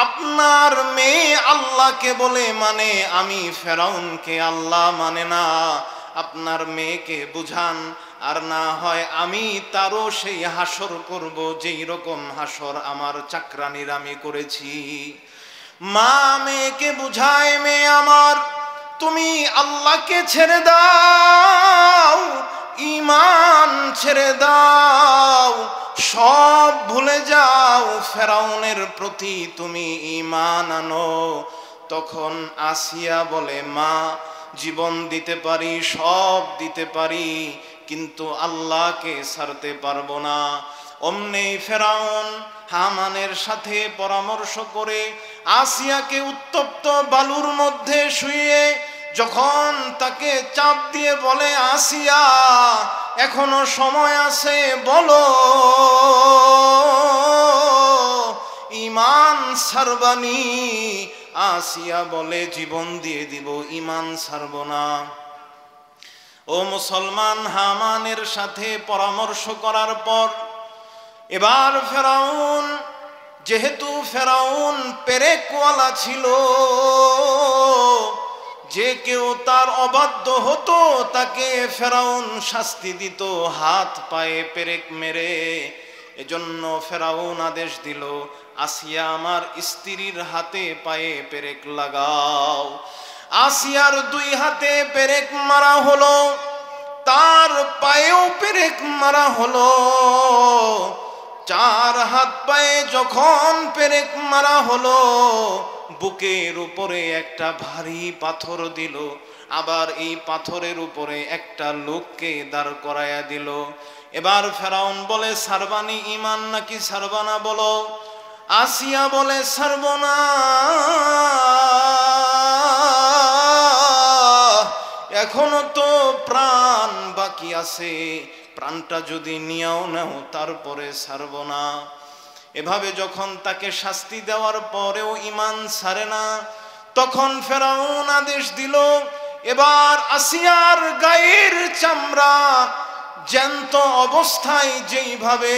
আপনার মেয়ে আল্লাহকে বলে মানে, আমি ফেরাউনকে আল্লাহ মানে না, আপনার মেয়েকে বুঝান, আর না হয় আমি তারও সেই হাসর করব যেই রকম হাসর আমার চাকরানির আমি করেছি। মা মেয়েকে বুঝায়, মেয়ে আমার, তুমি আল্লাহকে ছেড়ে দাও, ঈমান ছেড়ে দাও, সব ভুলে যাও, ফেরাউনের প্রতি তুমি ঈমান আনো। তখন আসিয়া বলে, মা, জীবন দিতে পারি, সব দিতে পারি, কিন্তু আল্লাহকে ছাড়তে পারবো না। অমনি ফেরাউন হামানের সাথে পরামর্শ করে আসিয়াকে উত্তপ্ত বালুর মধ্যে শুইয়ে যখন তাকে চাপ দিয়ে বলে, আসিয়া, এখনো সময় আছে, বলো ঈমান ছাড়বানি? আসিয়া বলে, জীবন দিয়ে দিব, ঈমান ছাড়ব না। ও মুসলমান, হামানের সাথে পরামর্শ করার পর এবার ফেরাউন, যেহেতু ফেরাউন পেরেকওয়ালা ছিল, যে কেউ তার অবাধ্য হতো তাকে ফেরাউন শাস্তি দিত, হাত পায়ে পেরেক মেরে। এজন্য ফেরাউন আদেশ দিল, আসিয়া আমার স্ত্রীর হাতে পায়ে পেরেক লাগাও। আসিয়ার 2 হাতে পেরেক মারা হলো, তার পায়েও পেরেক মারা হলো। 4 হাত পায়ে যখন পেরেক মারা হলো, বুকের উপরে একটা ভারী পাথর দিল, আবার এই পাথরের উপরে একটা লোককে দাঁড় করাইয়া দিল। এবার ফেরাউন বলে, সারবানি ঈমান নাকি সারবানা বলো? আসিয়া বলে, সারবনা, এখনো তো প্রাণ বাকি আছে, প্রাণটা যদি নিয়েও নাও তারপরে ছাড়ব না। এভাবে যখন তাকে শাস্তি দেওয়ার পরেও ঈমান ছাড়ে না, তখন ফেরাউন আদেশ দিল, এবার আসিয়ার গায়ের চামড়া জ্যান্ত অবস্থায় যেইভাবে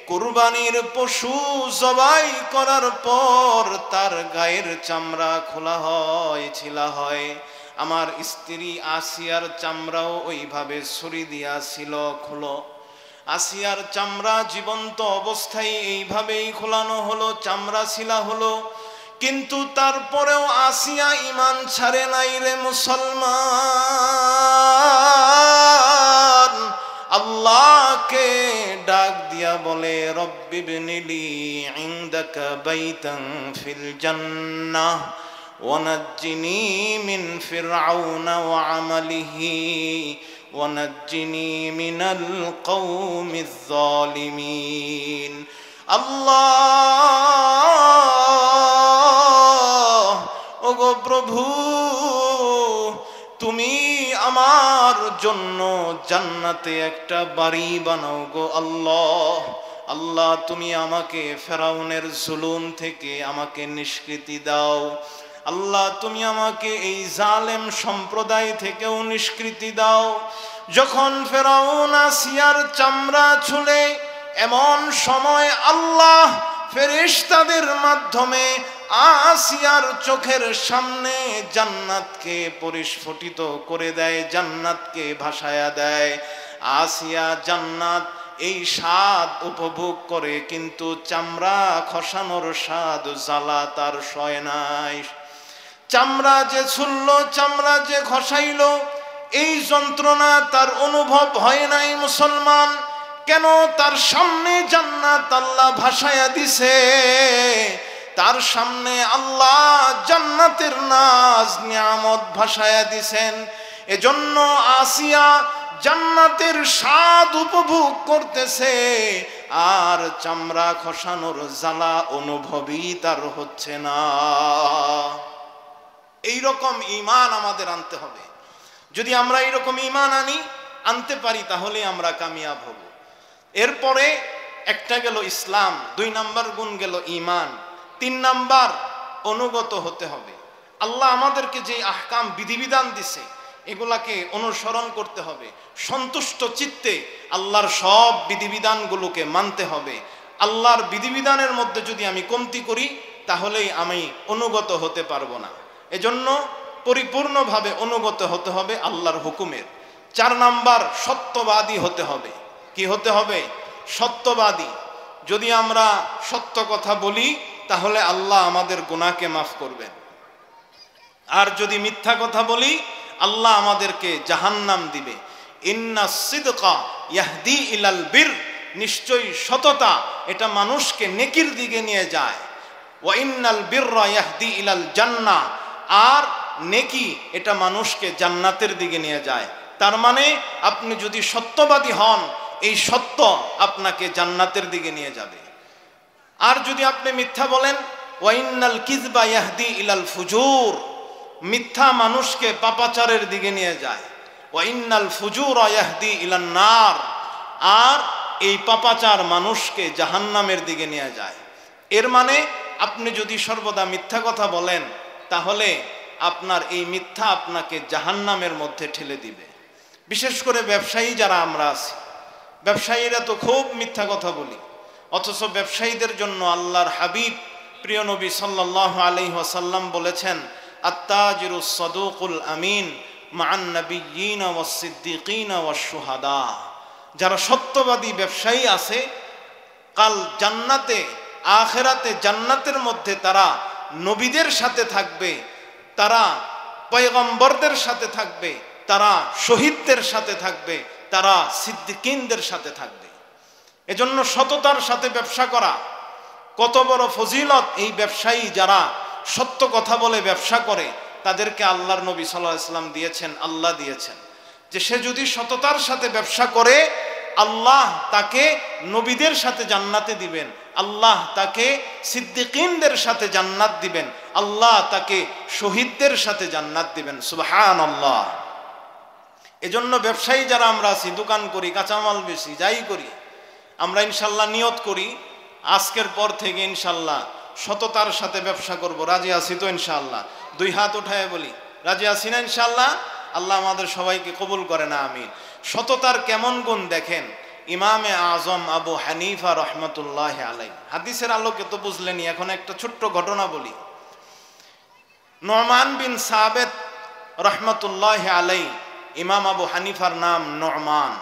কুরবানির পশু জবাই করার পর তার গায়ের চামড়া খোলা হয়, ছিলা হয়, আমার স্ত্রী আসিয়ার চামড়াও ওইভাবে ছুরি দিয়া ছিল খোলো। আসিয়ার চামড়া জীবন্ত অবস্থায় এইভাবেই খোলানো হলো, চামড়া ছিলা হলো। কিন্তু তারপরেও আসিয়া ঈমান ছাড়ে নাই রে মুসলমান। আল্লাহকে ডাক দিয়া বলে, রব্বি বিনিলি ইনদাকা বাইতান ফিল জান্নাহ ওয়ানাজ্জিনি মিন ফিরআউনা ওয়া আমালিহি ওয়ানাজ্জিনি মিনাল কওমিজ যালিমিন। আল্লাহ, ওগো প্রভু, তুমি আমার জন্য জান্নাতে একটা বাড়ি বানাও গো আল্লাহ। আল্লাহ, তুমি আমাকে ফেরাউনের জুলুম থেকে আমাকে নিষ্কৃতি দাও। আল্লাহ তুমি আমাকে এই জালেম সম্প্রদায় থেকেও নিষ্কৃতি দাও। যখন ফেরাউন আসিয়ার চামড়া ছুলে, এমন সময় আল্লাহ ফেরেশতাদের মাধ্যমে আসিয়ার চোখের সামনে জান্নাতকে পরিস্ফুটিত করে দেয়, জান্নাতকে ভাসায়া দেয়। আসিয়া জান্নাত এই স্বাদ উপভোগ করে, কিন্তু চামড়া খসানোর স্বাদ জ্বালা তার সয় নাই। চামড়া যে ছুলল, চামড়া যে খসাইল, এই যন্ত্রণা তার অনুভব হয় নাই। মুসলমান, কেন? তার সামনে জান্নাত আল্লাহ ভাসায়া দিছে, তার সামনে আল্লাহ জান্নাতের নাজ নিয়ামত ভাসায়া দিছেন। এজন্য আসিয়া জান্নাতের স্বাদ উপভোগ করতেছে, আর চামড়া খসানোর জ্বালা অনুভবই তার হচ্ছে না। এইরকম ঈমান আমাদের আনতে হবে। যদি আমরা এইরকম ঈমান আনতে পারি, তাহলে আমরা কামিয়াব হব। এরপরে একটা গেল ইসলাম, 2 নাম্বার গুণ গেল ঈমান, 3 নাম্বার অনুগত হতে হবে। আল্লাহ আমাদেরকে যে আহকাম বিধিবিধান দিছে, এগুলাকে অনুসরণ করতে হবে। সন্তুষ্ট চিত্তে আল্লাহর সব বিধিবিধানগুলোকে মানতে হবে। আল্লাহর বিধিবিধানের মধ্যে যদি আমি কমতি করি, তাহলেই আমি অনুগত হতে পারবো না। এজন্য পরিপূর্ণভাবে অনুগত হতে হবে আল্লাহর হুকুমের। 4 নাম্বার সত্যবাদী হতে হবে। কি হতে হবে? সত্যবাদী। যদি আমরা সত্য কথা বলি, তাহলে আল্লাহ আমাদের গুনাহকে মাফ করবেন। আর যদি মিথ্যা কথা বলি, আল্লাহ আমাদেরকে জাহান্নাম দিবে। ইন্না সিদকা ইয়াহদি ইলাল বির, নিশ্চয়ই সততা এটা মানুষকে নেকির দিকে নিয়ে যায়। ওয়া ইন্নাল বিররা ইয়াহদি ইলাল জান্নাহ, আর নেকি এটা মানুষকে জান্নাতের দিকে নিয়ে যায়। তার মানে আপনি যদি সত্যবাদী হন, এই সত্য আপনাকে জান্নাতের দিকে নিয়ে যাবে। আর যদি আপনি মিথ্যা বলেন, ওয়া ইন্নাল কিযবা ইয়াহদি ইলাল ফুজুর, মিথ্যা মানুষকে পাপাচারের দিকে নিয়ে যায়। ওয়া ইন্নাল ফুজুরা ইয়াহদি ইলান নার, আর এই পাপাচার মানুষকে জাহান্নামের দিকে নিয়ে যায়। এর মানে আপনি যদি সর্বদা মিথ্যা কথা বলেন, তাহলে আপনার এই মিথ্যা আপনাকে জাহান্নামের মধ্যে ঠেলে দিবে। বিশেষ করে ব্যবসায়ী যারা আমরা আছি, ব্যবসায়ীরা তো খুব মিথ্যা কথা বলি, অথচ ব্যবসায়ীদের জন্য আল্লাহর হাবিব প্রিয় নবী সাল্লাল্লাহু আলাইহি ওয়াসাল্লাম বলেছেন, আত্তাজিরুস সাদুকুল আমিন মা'আন নাবিয়্যিনা ওয়াস সিদ্দিকিনা ওয়াস শুহাদা। যারা সত্যবাদী ব্যবসায়ী আছে, কাল জান্নাতে আখিরাতে জান্নাতের মধ্যে তারা নবীদের সাথে থাকবে, তারা পয়গম্বরদের সাথে থাকবে, তারা শহীদদের সাথে থাকবে, তারা সিদ্দিকিনদের সাথে থাকবে। এজন্য সততার সাথে ব্যবসা করা কত বড় ফজিলত। এই ব্যবসায়ী যারা সত্য কথা বলে ব্যবসা করে, তাদেরকে আল্লাহর নবী সাল্লাল্লাহু আলাইহি ওয়াসাল্লাম দিয়েছেন, আল্লাহ দিয়েছেন যে সে যদি সততার সাথে ব্যবসা করে, আল্লাহ তাকে নবীদের সাথে জান্নাতে দিবেন, আল্লাহ তাকে সিদ্দিকিনদের সাথে জান্নাত দিবেন, আল্লাহ তাকে শহীদদের সাথে জান্নাত দিবেন। সুবহানাল্লাহ। এজন্য ব্যবসায়ী যারা আমরা আছি, দোকান করি, কাঁচামাল বেশি, যাই করি, আমরা ইনশাল্লাহ নিয়ত করি আজকের পর থেকে ইনশাল্লাহ সততার সাথে ব্যবসা করব। রাজি আছি তো ইনশাল্লাহ? 2 হাত উঠায় বলি, রাজি আছি না ইনশাল্লাহ? আল্লাহ আমাদের সবাইকে কবুল করে না, আমিন। সততার কেমন গুণ দেখেন ইমামে আজম আবু হানিফা রহমতুল্লাহ আলাইহি। হাদিসের আলোকে তো বুঝলেনি, এখন একটা ছোট্ট ঘটনা বলি। নু'মান বিন সাবিত রহমতুল্লাহ আলাইহি, ইমাম আবু হানিফার নাম নু'মান।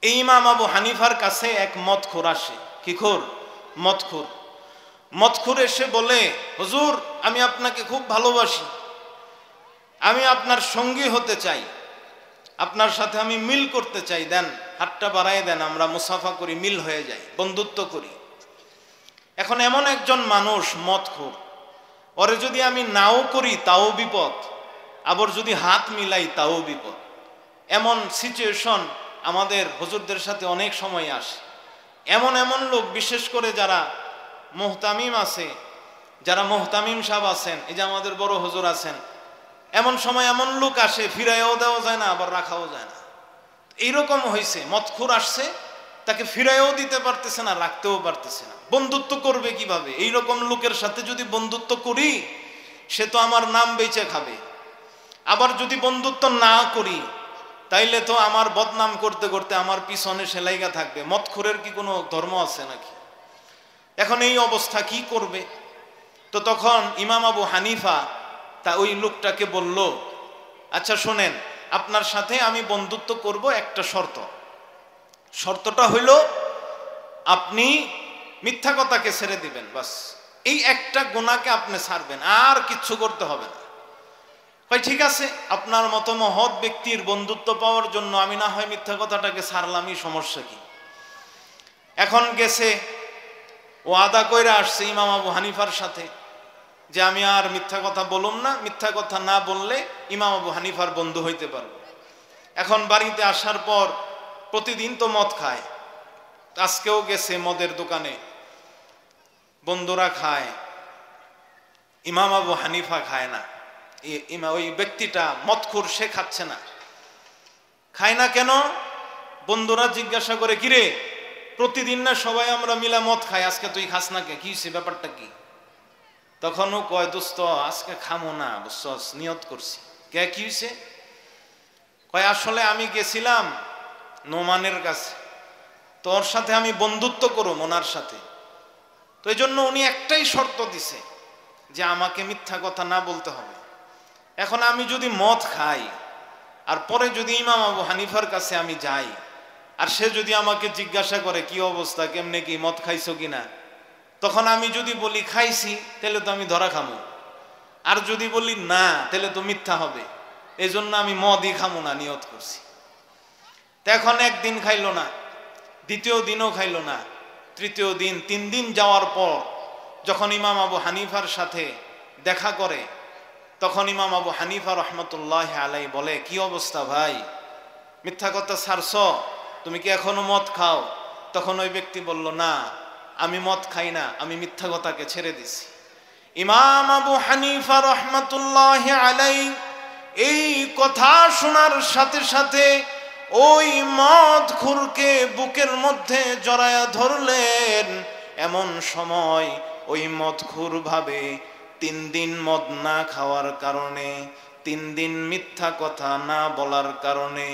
এই ইমাম আবু হানিফার কাছে এক মদখোর আসে। কি খোর? মদখোর। মদখোর এসে বলে, হুজুর আমি আপনাকে খুব ভালোবাসি, আমি আপনার সঙ্গী হতে চাই, আপনার সাথে আমি মিল করতে চাই, দেন হাতটা বাড়ায় দেন, আমরা মুসাফা করি, মিল হয়ে যাই, বন্ধুত্ব করি। এখন এমন একজন মানুষ মদখোর, ওরে যদি আমি নাও করি তাও বিপদ, আবার যদি হাত মিলাই তাও বিপদ। এমন সিচুয়েশন আমাদের হুজুরদের সাথে অনেক সময় আসে। এমন এমন লোক, বিশেষ করে যারা মুহতামিম আছে, যারা মুহতামিম সাহেব আছেন, এই যে আমাদের বড় হুজুর আছেন, এমন সময় এমন লোক আসে, ফিরাইও দেওয়া যায় না, আবার রাখাও যায় না। এইরকম হয়েছে, মদখোর আসছে, তাকে ফিরাইও দিতে পারতেছে না, রাখতেও পারতেছে না। বন্ধুত্ব করবে কিভাবে? এইরকম লোকের সাথে যদি বন্ধুত্ব করি, সে তো আমার নাম বেচে খাবে। আবার যদি বন্ধুত্ব না করি তাইলে তো আমার বদনাম করতে করতে আমার পিছনে সেলাইগা থাকবে। মদখোরের কি কোনো ধর্ম আছে নাকি? এখন এই অবস্থা কি করবে? তো তখন ইমাম আবু হানিফা তা ওই লোকটাকে বলল, আচ্ছা শোনেন, আপনার সাথে আমি বন্ধুত্ব করব, একটা শর্ত। শর্তটা হইল আপনি মিথ্যা কথাকে ছেড়ে দিবেন, বাস। এই একটা গুনাহকে আপনি ছাড়বেন, আর কিচ্ছু করতে হবে না। ভাই ঠিক আছে, আপনার মতো মহৎ ব্যক্তির বন্ধুত্ব পাওয়ার জন্য আমি না হয় মিথ্যা কথাটাকে ছাড়লামই, সমস্যা কি? এখন গেছে, ওয়াদা কইরা আসছে ইমাম আবু হানিফার সাথে যে আমি আর মিথ্যা কথা বলুম না, মিথ্যা কথা না বললে ইমাম আবু হানিফার বন্ধু হইতে পারবো। এখন বাড়িতে আসার পর প্রতিদিন তো মদ খায়, আজকেও গেছে মদের দোকানে, বন্ধুরা খায়, ইমাম আবু হানিফা খায় না। ওই ব্যক্তিটা মদখোর, সে খাচ্ছে না। খায় না কেন? বন্ধুরা জিজ্ঞাসা করে, কিরে প্রতিদিন না সবাই আমরা মিলা মদ খাই, আজকে তুই খাস না কে, কি হইছে, ব্যাপারটা কি? তখনও কয়, দোস্ত আজকে খামো না, বুঝছস, নিয়ত করছি। কে, কি হইছে? কয় আসলে আমি গেছিলাম নোমানের কাছে, তোর সাথে আমি বন্ধুত্ব করুম ওনার সাথে, তো এই জন্য উনি একটাই শর্ত দিছে যে আমাকে মিথ্যা কথা না বলতে হবে। এখন আমি যদি মদ খাই আর পরে যদি ইমাম আবু হানিফার কাছে আমি যাই আর সে যদি আমাকে জিজ্ঞাসা করে কি অবস্থা, কেমনে কি, মদ খাইছো কিনা, তখন আমি যদি বলি খাইছি, তাহলে তো আমি ধরা খামো। আর যদি বলি না, তাহলে তো মিথ্যা হবে। এই জন্য আমি মদই খামো না, নিয়ত করছি। তো এখন একদিন খাইলো না, দ্বিতীয় দিনও খাইলো না, তৃতীয় দিন, 3 দিন যাওয়ার পর যখন ইমাম আবু হানিফার সাথে দেখা করে, তখন ইমাম আবু হানিফা রহমতুল্লাহ আলাই বলে, কি অবস্থা ভাই, মিথ্যা কথা ছাড়ছ? তুমি কি এখনো মদ খাও? তখন ওই ব্যক্তি বলল, না আমি মদ খাই না, আমি মিথ্যা কথাকে ছেড়ে দিছি। ইমাম আবু হানিফা রহমতুল্লাহ আলাই এই কথা শোনার সাথে সাথে ওই মদখোরকে বুকের মধ্যে জড়ায়া ধরলেন। এমন সময় ওই মদখোর ভাবে 3 দিন মদ না খাওয়ার কারণে, 3 দিন মিথ্যা কথা না বলার কারণে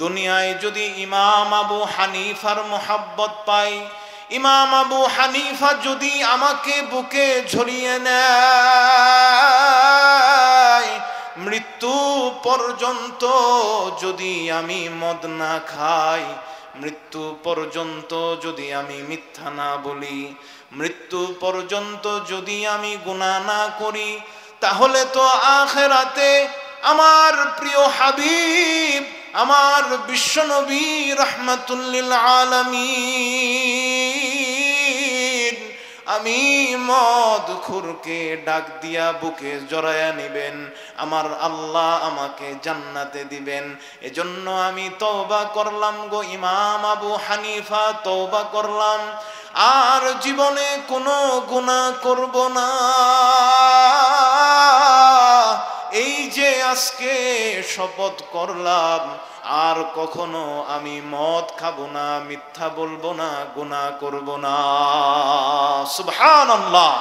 দুনিয়ায় যদি ইমাম আবু হানিফার মোহাব্বত পাই, ইমাম আবু হানিফা যদি আমাকে বুকে ঝরিয়ে নেয়, মৃত্যু পর্যন্ত যদি আমি মদ না খাই, মৃত্যু পর্যন্ত যদি আমি মিথ্যা না বলি, মৃত্যু পর্যন্ত যদি আমি গুনাহ না করি, তাহলে তো আখিরাতে আমার প্রিয় হাবিব, আমার বিশ্বনবী রাহমাতুল লিল আলামিন, আমি মদখোরকে ডাক দিয়া বুকে জড়ায়া নিবেন, আমার আল্লাহ আমাকে জান্নাতে দিবেন। এজন্য আমি তওবা করলাম গো ইমাম আবু হানিফা, তওবা করলাম, আর জীবনে কোনো গুনাহ করব না। এই যে আজকে শপথ করলাম, আর কখনো আমি মদ খাবো না, মিথ্যা বলবো না, গুনাহ করব না। সুবহানাল্লাহ।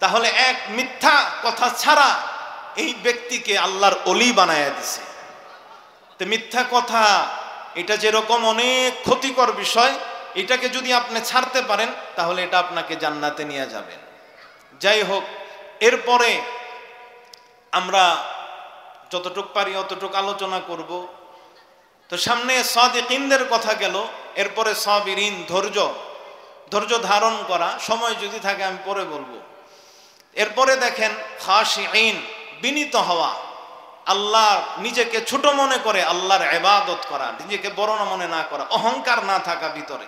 তাহলে এক মিথ্যা কথা ছাড়া এই ব্যক্তিকে আল্লাহর ওলি বানায়া দিছে। তো মিথ্যা কথা এটা যেরকম অনেক ক্ষতিকর বিষয়, এটাকে যদি আপনি ছাড়তে পারেন তাহলে এটা আপনাকে জান্নাতে নিয়ে যাবেন। যাই হোক, এরপরে আমরা যতটুক পারি অতটুক আলোচনা করব। তো সামনে সাদিকিনদের কথা গেল, এরপরে সাবিরিন, ধৈর্য ধারণ করা, সময় যদি থাকে আমি পরে বলবো। এরপরে দেখেন খাশিঈন, বিনীত হওয়া, আল্লাহ নিজেকে ছোট মনে করে আল্লাহর ইবাদত করা, নিজেকে বড় মনে না করা, অহংকার না থাকা ভিতরে,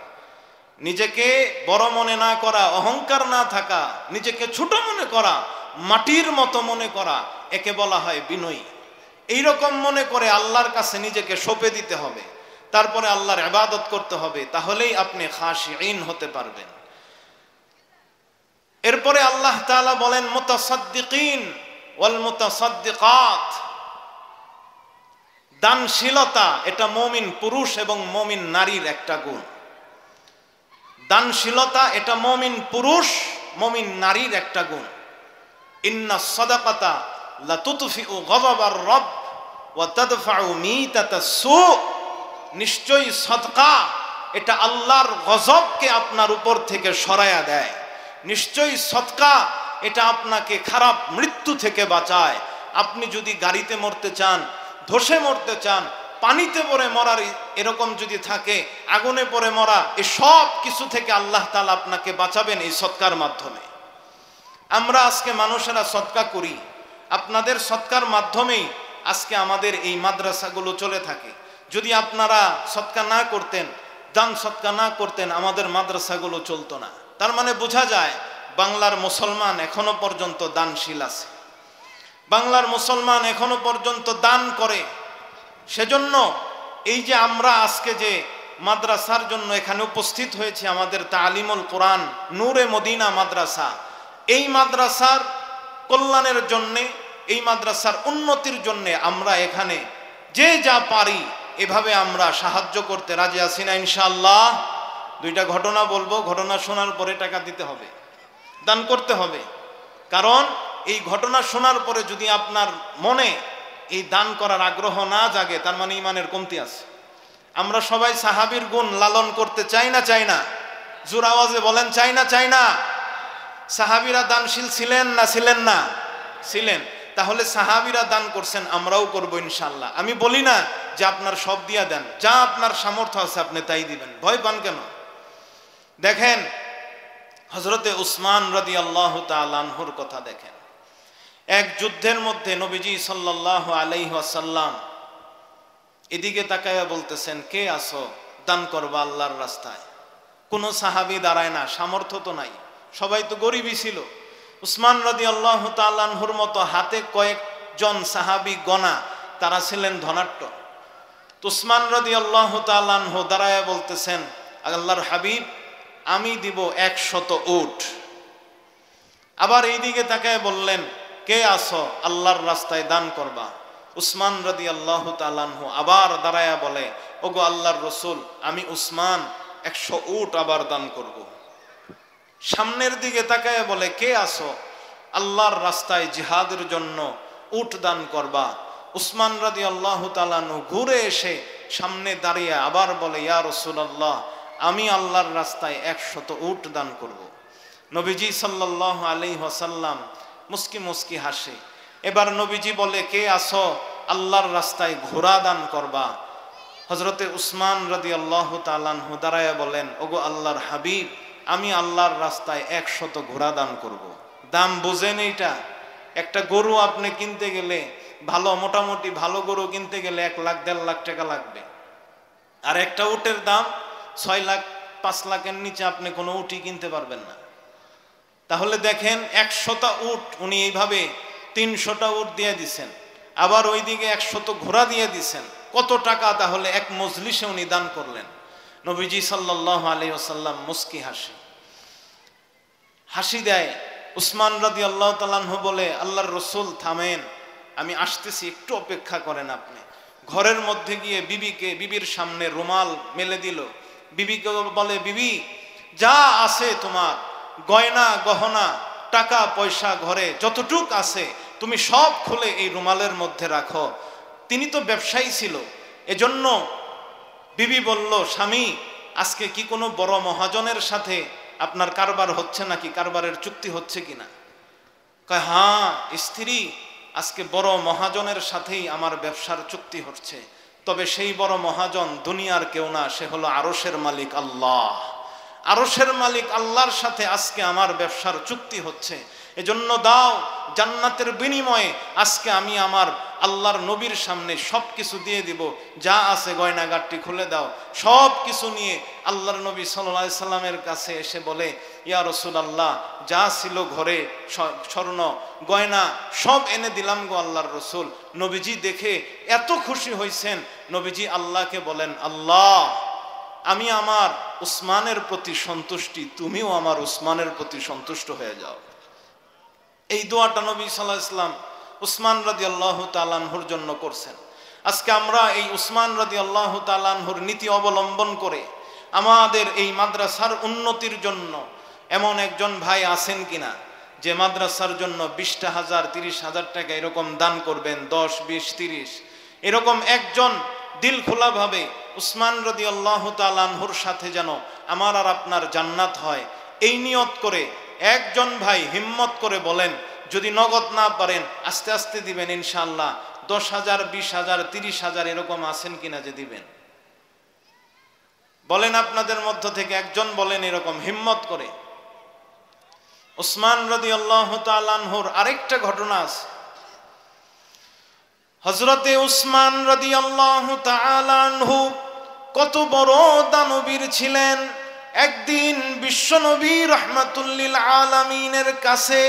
নিজেকে বড় মনে না করা, অহংকার না থাকা, নিজেকে ছোট মনে করা, মাটির মতো মনে করা, একে বলা হয় বিনয়ী। এইরকম মনে করে আল্লাহর কাছে নিজেকে সঁপে দিতে হবে, তারপরে আল্লাহর ইবাদত করতে হবে, তাহলেই আপনি খাশিঈন হতে পারবেন। এরপরে আল্লাহ তাআলা বলেন মুতাসাদ্দিকিন ওয়াল মুতাসাদ্দিকাত, দানশীলতা এটা মুমিন পুরুষ এবং মুমিন নারীর একটা গুণ। দানশীলতা এটা মুমিন পুরুষ মুমিন নারীর একটা গুণ। ইন্না সাদাকাতা লা তুতফিউ গাযাবার রব ওয়া তাদফাউ মিতাতাস সু, নিশ্চয়ই সদকা এটা আল্লাহর গজবকে আপনার উপর থেকে সরায়া দেয়। নিশ্চয়ই সদকা এটা আপনাকে খারাপ মৃত্যু থেকে বাঁচায়। আপনি যদি গাড়িতে মরতে চান, ধসে মরতে চান, পানিতে পড়ে মরার এরকম যদি থাকে, আগুনে পড়ে মরা, এই সব কিছু থেকে আল্লাহ তাআলা আপনাকে বাঁচাবেন এই সদকার মাধ্যমে। আমরা আজকে মানুষেরা সদকা করি, আপনাদের সদকার মাধ্যমেই আজকে আমাদের এই মাদ্রাসাগুলো চলে থাকে। যদি আপনারা সদকা না করতেন, দান সদকা না করতেন, আমাদের মাদ্রাসাগুলো চলতো না। তার মানে বোঝা যায় বাংলার মুসলমান এখনো পর্যন্ত দানশীল আছে, বাংলার মুসলমান এখনো পর্যন্ত দান করে। সেজন্য এই যে আমরা আজকে যে মাদ্রাসার জন্য এখানে উপস্থিত হয়েছি, আমাদের তালিমুল কোরআন নূরে মদিনা মাদ্রাসা, এই মাদ্রাসার কল্যাণের জন্যে, এই মাদ্রাসার উন্নতির জন্যে আমরা এখানে যে যা পারি এভাবে আমরা সাহায্য করতে রাজি আছি না ইনশাআল্লাহ। দুইটা ঘটনা বলবো, ঘটনা শোনার পরে টাকা দিতে হবে, দান করতে হবে। কারণ এই ঘটনা শোনার পরে যদি আপনার মনে এই দান করার আগ্রহ না জাগে, তার মানে ইমানের কমতি আছে। আমরা সবাই সাহাবীর গুণ লালন করতে চাই না চাই না? জোর আওয়াজে বলেন, চাই না চাই না? সাহাবীরা দানশীল ছিলেন না ছিলেন না? ছিলেন। তাহলে সাহাবীরা দান করছেন, আমরাও করব ইনশাআল্লাহ। আমি বলি না যে আপনার সব দিয়া দেন, যা আপনার সামর্থ্য আছে আপনি তাই দিবেন, ভয় পান কেন? দেখেন হযরতে উসমান রাদিয়াল্লাহু তাআলা আনহুর কথা দেখেন। এক যুদ্ধের মধ্যে নবীজি সাল্লাল্লাহু আলাইহি ওয়াসাল্লাম এদিকে তাকায়া বলতেছেন, কে আসো দান করবা আল্লাহর রাস্তায়? কোনো সাহাবী দাঁড়ায় না, সামর্থ্য তো নাই, সবাই তো গরিবই ছিল। উসমান রাদিয়াল্লাহু তাআলা আনহুর মতো হাতে কয়েকজন সাহাবী গণা, তারা ছিলেন ধনাঢ্য। উসমান রাদিয়াল্লাহু তাআলা আনহু দাঁড়ায়া বলতেছেন, আল্লাহর হাবিব আমি দিব 100 উট। আবার এইদিকে তাকায় বললেন, কে আসো আল্লাহর রাস্তায় দান করবা? উসমান রাদিয়াল্লাহু তাআলা আনহু আবার দাঁড়ায়া বলে, ওগো আল্লাহর রাসূল, আমি উসমান 100 উট আবার দান করব। সামনের দিকে তাকায় বলে, কে আসো আল্লাহর রাস্তায় জিহাদের জন্য উট দান করবা? উসমান রাদিয়াল্লাহু তাআলা আনহু ঘুরে এসে সামনে দাঁড়িয়ে আবার বলে, ইয়া রাসূলুল্লাহ, আমি আল্লাহর রাস্তায় 100 উট দান করব। নবীজি সাল্লাল্লাহু আলাইহি ওয়াসাল্লাম মুস্কি মুস্কি হাসে। এবার নবীজি বলে, কে আসো আল্লাহর রাস্তায় ঘোড়া দান করবা? হযরতে উসমান রাদিয়াল্লাহু তাআলা আনহু দাঁড়ায়া বলেন, ওগো আল্লাহর হাবিব, আমি আল্লাহর রাস্তায় 100 ঘোড়া দান করব। দাম বুঝেন? এইটা একটা গরু আপনি কিনতে গেলে, ভালো মোটামুটি ভালো গরু কিনতে গেলে 1 লাখ 1.5 লাখ টাকা লাগবে। আর একটা উটের দাম 6 লাখ 5 লাখের নিচে আপনি কোনো উটই কিনতে পারবেন না। তাহলে দেখেন 100টা উট উনি এইভাবে 300টা উট দিয়ে দিছেন, আবার ওইদিকে 100 ঘোড়া দিয়ে দিছেন। কত টাকা তাহলে এক মজলিসে উনি দান করলেন। নবীজি সাল্লাল্লাহু আলাইহি ওয়াসাল্লাম মুস্কি হাসি দেয়। উসমান রাদিয়াল্লাহু তাআলা আনহু বলে, আল্লাহর রাসূল থামেন, আমি আসতেছি, একটু অপেক্ষা করেন আপনি। ঘরের মধ্যে গিয়ে বিবির সামনে রুমাল মেলে দিল। বিবিকে বলে, বিবি যা আছে তোমার গয়না গহনা টাকা পয়সা ঘরে যতটুক আছে তুমি সব খুলে এই রুমালের মধ্যে রাখো। তিনি তো ব্যবসায়ী ছিল, এজন্য বিবি বলল, স্বামী আজকে কি কোনো বড় মহাজনের সাথে আপনার কারবার হচ্ছে নাকি, কারবারের চুক্তি হচ্ছে কিনা? কয়, হ্যাঁ স্ত্রী, আজকে বড় মহাজনের সাথেই আমার ব্যবসার চুক্তি হচ্ছে। তবে সেই বড় মহাজন দুনিয়ার কেউ না, সে হলো আরশের মালিক আল্লাহ। আরশের মালিক আল্লাহর সাথে আজকে আমার ব্যবসার চুক্তি হচ্ছে। এজন্য দাও, জান্নাতের বিনিময়ে আজকে আমি আমার আল্লাহর নবীর সামনে সব কিছু দিয়ে দিব, যা আছে গয়নাগারটি খুলে দাও। সব কিছু নিয়ে আল্লাহর নবী সাল্লাল্লাহু আলাইহি সাল্লামের কাছে এসে বলে, ইয়া রাসূলুল্লাহ, যা ছিল ঘরে স্বর্ণ গয়না সব এনে দিলাম গো আল্লাহর রাসূল। নবীজি দেখে এত খুশি হয়েছেন, নবীজি আল্লাহকে বলেন, আল্লাহ আমি আমার উসমানের প্রতি সন্তুষ্টি, তুমিও আমার উসমানের প্রতি সন্তুষ্ট হয়ে যাও। এই দোয়াটা নবী সাল্লাল্লাহু আলাইহি ওয়াসাল্লাম উসমান রাদিয়াল্লাহু তাআলা আনহুর জন্য করছেন। আজকে আমরা এই উসমান রাদিয়াল্লাহু তাআলা আনহুর নীতি অবলম্বন করে আমাদের এই মাদ্রাসার উন্নতির জন্য এমন একজন ভাই আছেন কিনা যে মাদ্রাসার জন্য 20,000 30,000 টাকা এরকম দান করবেন, 10 20 30, এরকম একজন দিল খোলা ভাবে উসমান রাদিয়াল্লাহু তাআলা আনহুর সাথে যেন আমার আর আপনার জান্নাত হয়, এই নিয়ত করে একজন ভাই হিম্মত করে বলেন, যদি নগদ না পারেন আস্তে আস্তে দিবেন ইনশাআল্লাহ। 10,000 20,000 30,000 এরকম আছেন কিনা যে দিবেন? বলেন, আপনাদের মধ্য থেকে একজন বলেন এরকম হিম্মত করে। উসমান রাদিয়াল্লাহু তাআলা আনহুর আরেকটা ঘটনা আছে। হযরতে উসমান রাদিয়াল্লাহু তাআলা আনহু কত বড় দানবীর ছিলেন। একদিন বিশ্বনবী রাহমাতুল লিল আলামিনের কাছে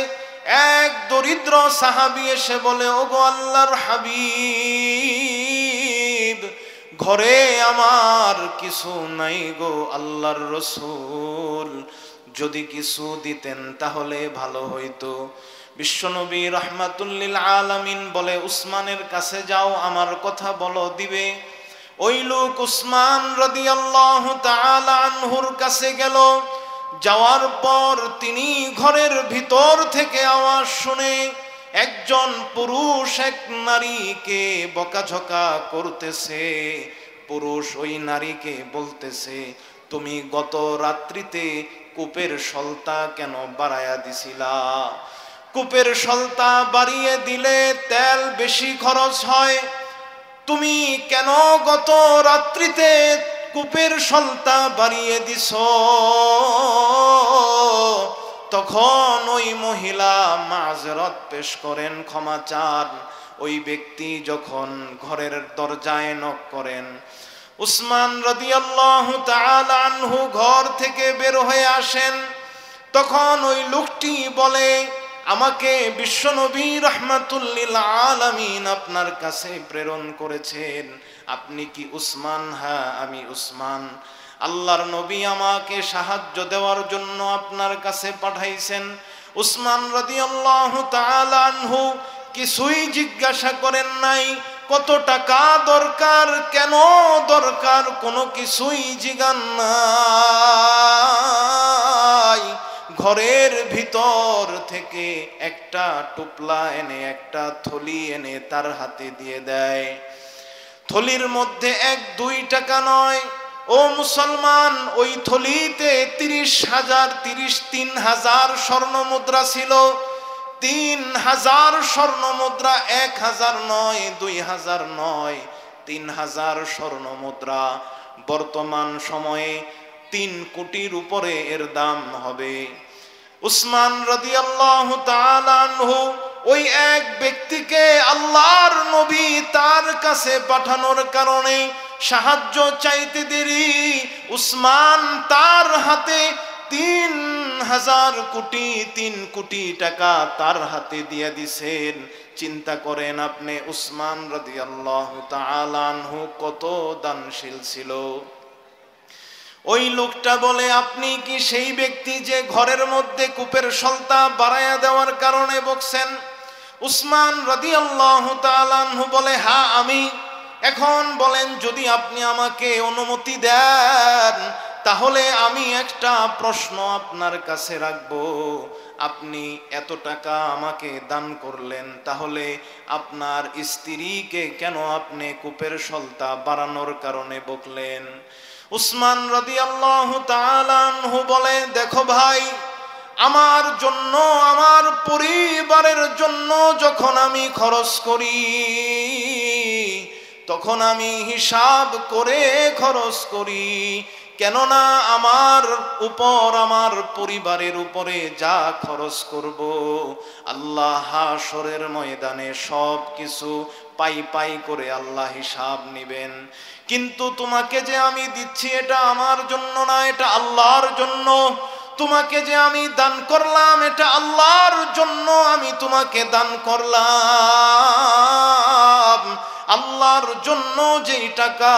এক দরিদ্র সাহাবী এসে বলে, ওগো আল্লাহর হাবিব, ঘরে আমার কিছু নাই গো আল্লাহর রাসূল, যদি কিছু দিতেন তাহলে ভালো হইতো। বিশ্বনবী রাহমাতুল লিল আলামিন বলে, উসমানের কাছে যাও, আমার কথা বলো, দিবে। ওই লোক উসমান রাদিয়াল্লাহু তাআলা আনহুর কাছে গেল। যাওয়ার পর তিনি ঘরের ভিতর থেকে আওয়াজ শুনে একজন পুরুষ এক নারীকে বকাঝকা করতেছে। পুরুষ ওই নারীকে বলতেছে, তুমি গত রাত্রিতে কূপের সলতা কেন বাড়ায়া দিছিলা? কূপের সলতা বাড়িয়ে দিলে তেল বেশি খরচ হয়, তুমি কেন গত রাত্রিতে কূপের সলতা বাড়িয়ে দিছ? তখন ওই মহিলা মাযরত পেশ করেন, ক্ষমা চান। ওই ব্যক্তি যখন ঘরের দরজায় নক করেন, উসমান রাদিয়াল্লাহু তাআলা আনহু ঘর থেকে বের হয়ে আসেন। তখন ওই লোকটি বলে, আমাকে বিশ্বনবী রাহমাতুল লিল আলামিন আপনার কাছে প্রেরণ করেছেন। আপনি কি উসমান? হ্যাঁ, আমি উসমান। আল্লাহর নবী আমাকে সাহায্য দেওয়ার জন্য আপনার কাছে পাঠাইছেন। উসমান রাদিয়াল্লাহু তাআলা আনহু কিছুই জিজ্ঞাসা করেন নাই, কত টাকা দরকার, কেন দরকার, কোনো কিছুই জিজ্ঞান নাই। ঘরের ভিতর থেকে একটা টুপলা এনে, একটা থলি এনে তার হাতে দিয়ে দেয়। থলির মধ্যে 1-2 টাকা নয়, ও মুসলমান, ওই থলিতে 3,000 স্বর্ণ মুদ্রা ছিল। 3,000 স্বর্ণ মুদ্রা, 1,000 নয়, 2,000 নয়, 3,000 স্বর্ণ মুদ্রা। বর্তমান সময়ে 3 কোটির উপরে এর দাম হবে। উসমান রাদিয়াল্লাহু তাআলা আনহু ওই এক ব্যক্তিকে আল্লাহর নবী তার কাছে পাঠানোর কারণে সাহায্য চাইতে দেরি, উসমান তার হাতে 3 কোটি টাকা তার হাতে দিয়ে দিছেন। চিন্তা করেন আপনি, উসমান রাদিয়াল্লাহু তাআলা আনহু কত দানশীল ছিল। ওই লোকটা বলে, আপনি কি সেই ব্যক্তি যে ঘরের মধ্যে কূপের সলতা বাড়ায়া দেওয়ার কারণে বকছেন? উসমান রাদিয়াল্লাহু তাআলা আনহু বলে, হ্যাঁ আমি। এখন বলেন, যদি আপনি আমাকে অনুমতি দেন তাহলে আমি একটা প্রশ্ন আপনার কাছে রাখবো। আপনি এত টাকা আমাকে দান করলেন, তাহলে আপনার স্ত্রীকে কেন আপনি কূপের সলতা বাড়ানোর কারণে বকলেন? উসমান রাদিয়াল্লাহু তাআলা আনহু বলে, দেখো ভাই, আমার জন্য, আমার পরিবারের জন্য যখন আমি খরচ করি তখন আমি হিসাব করে খরচ করি। কেননা আমার উপর, আমার পরিবারের উপরে যা খরচ করব আল্লাহ হাশরের ময়দানে সব কিছু পাই পাই করে আল্লাহ হিসাব নেবেন। কিন্তু তোমাকে যে আমি দিচ্ছি এটা আমার জন্য না, এটা আল্লাহর জন্য। তোমাকে যে আমি দান করলাম এটা আল্লাহর জন্য আমি তোমাকে দান করলাম। আল্লাহর জন্য যেই টাকা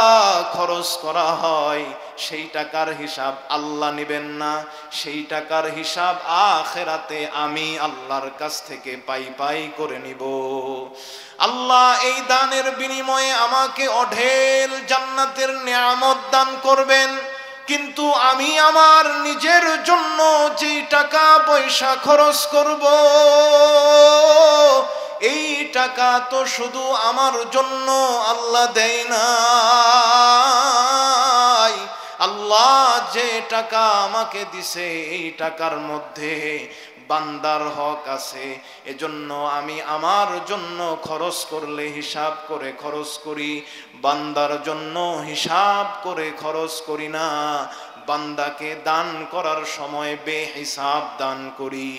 খরচ করা হয় সেই টাকার হিসাব আল্লাহ নেবেন না, সেই টাকার হিসাব আখিরাতে আমি আল্লাহর কাছ থেকে পাই পাই করে নিব। আল্লাহ এই দানের বিনিময়ে আমাকে অঢেল জান্নাতের নিয়ামত দান করবেন। কিন্তু আমি আমার নিজের জন্য যে টাকা পয়সা খরচ করব, এই টাকা তো শুধু আমার জন্য আল্লাহ দেয় না। আল্লাহ যে টাকা আমাকে দিছে এই টাকার মধ্যে বান্দার হক আছে। এজন্য আমি আমার জন্য খরচ করলে হিসাব করে খরচ করি, বান্দার জন্য হিসাব করে খরচ করি না। বান্দাকে দান করার সময় বেহিসাব দান করি।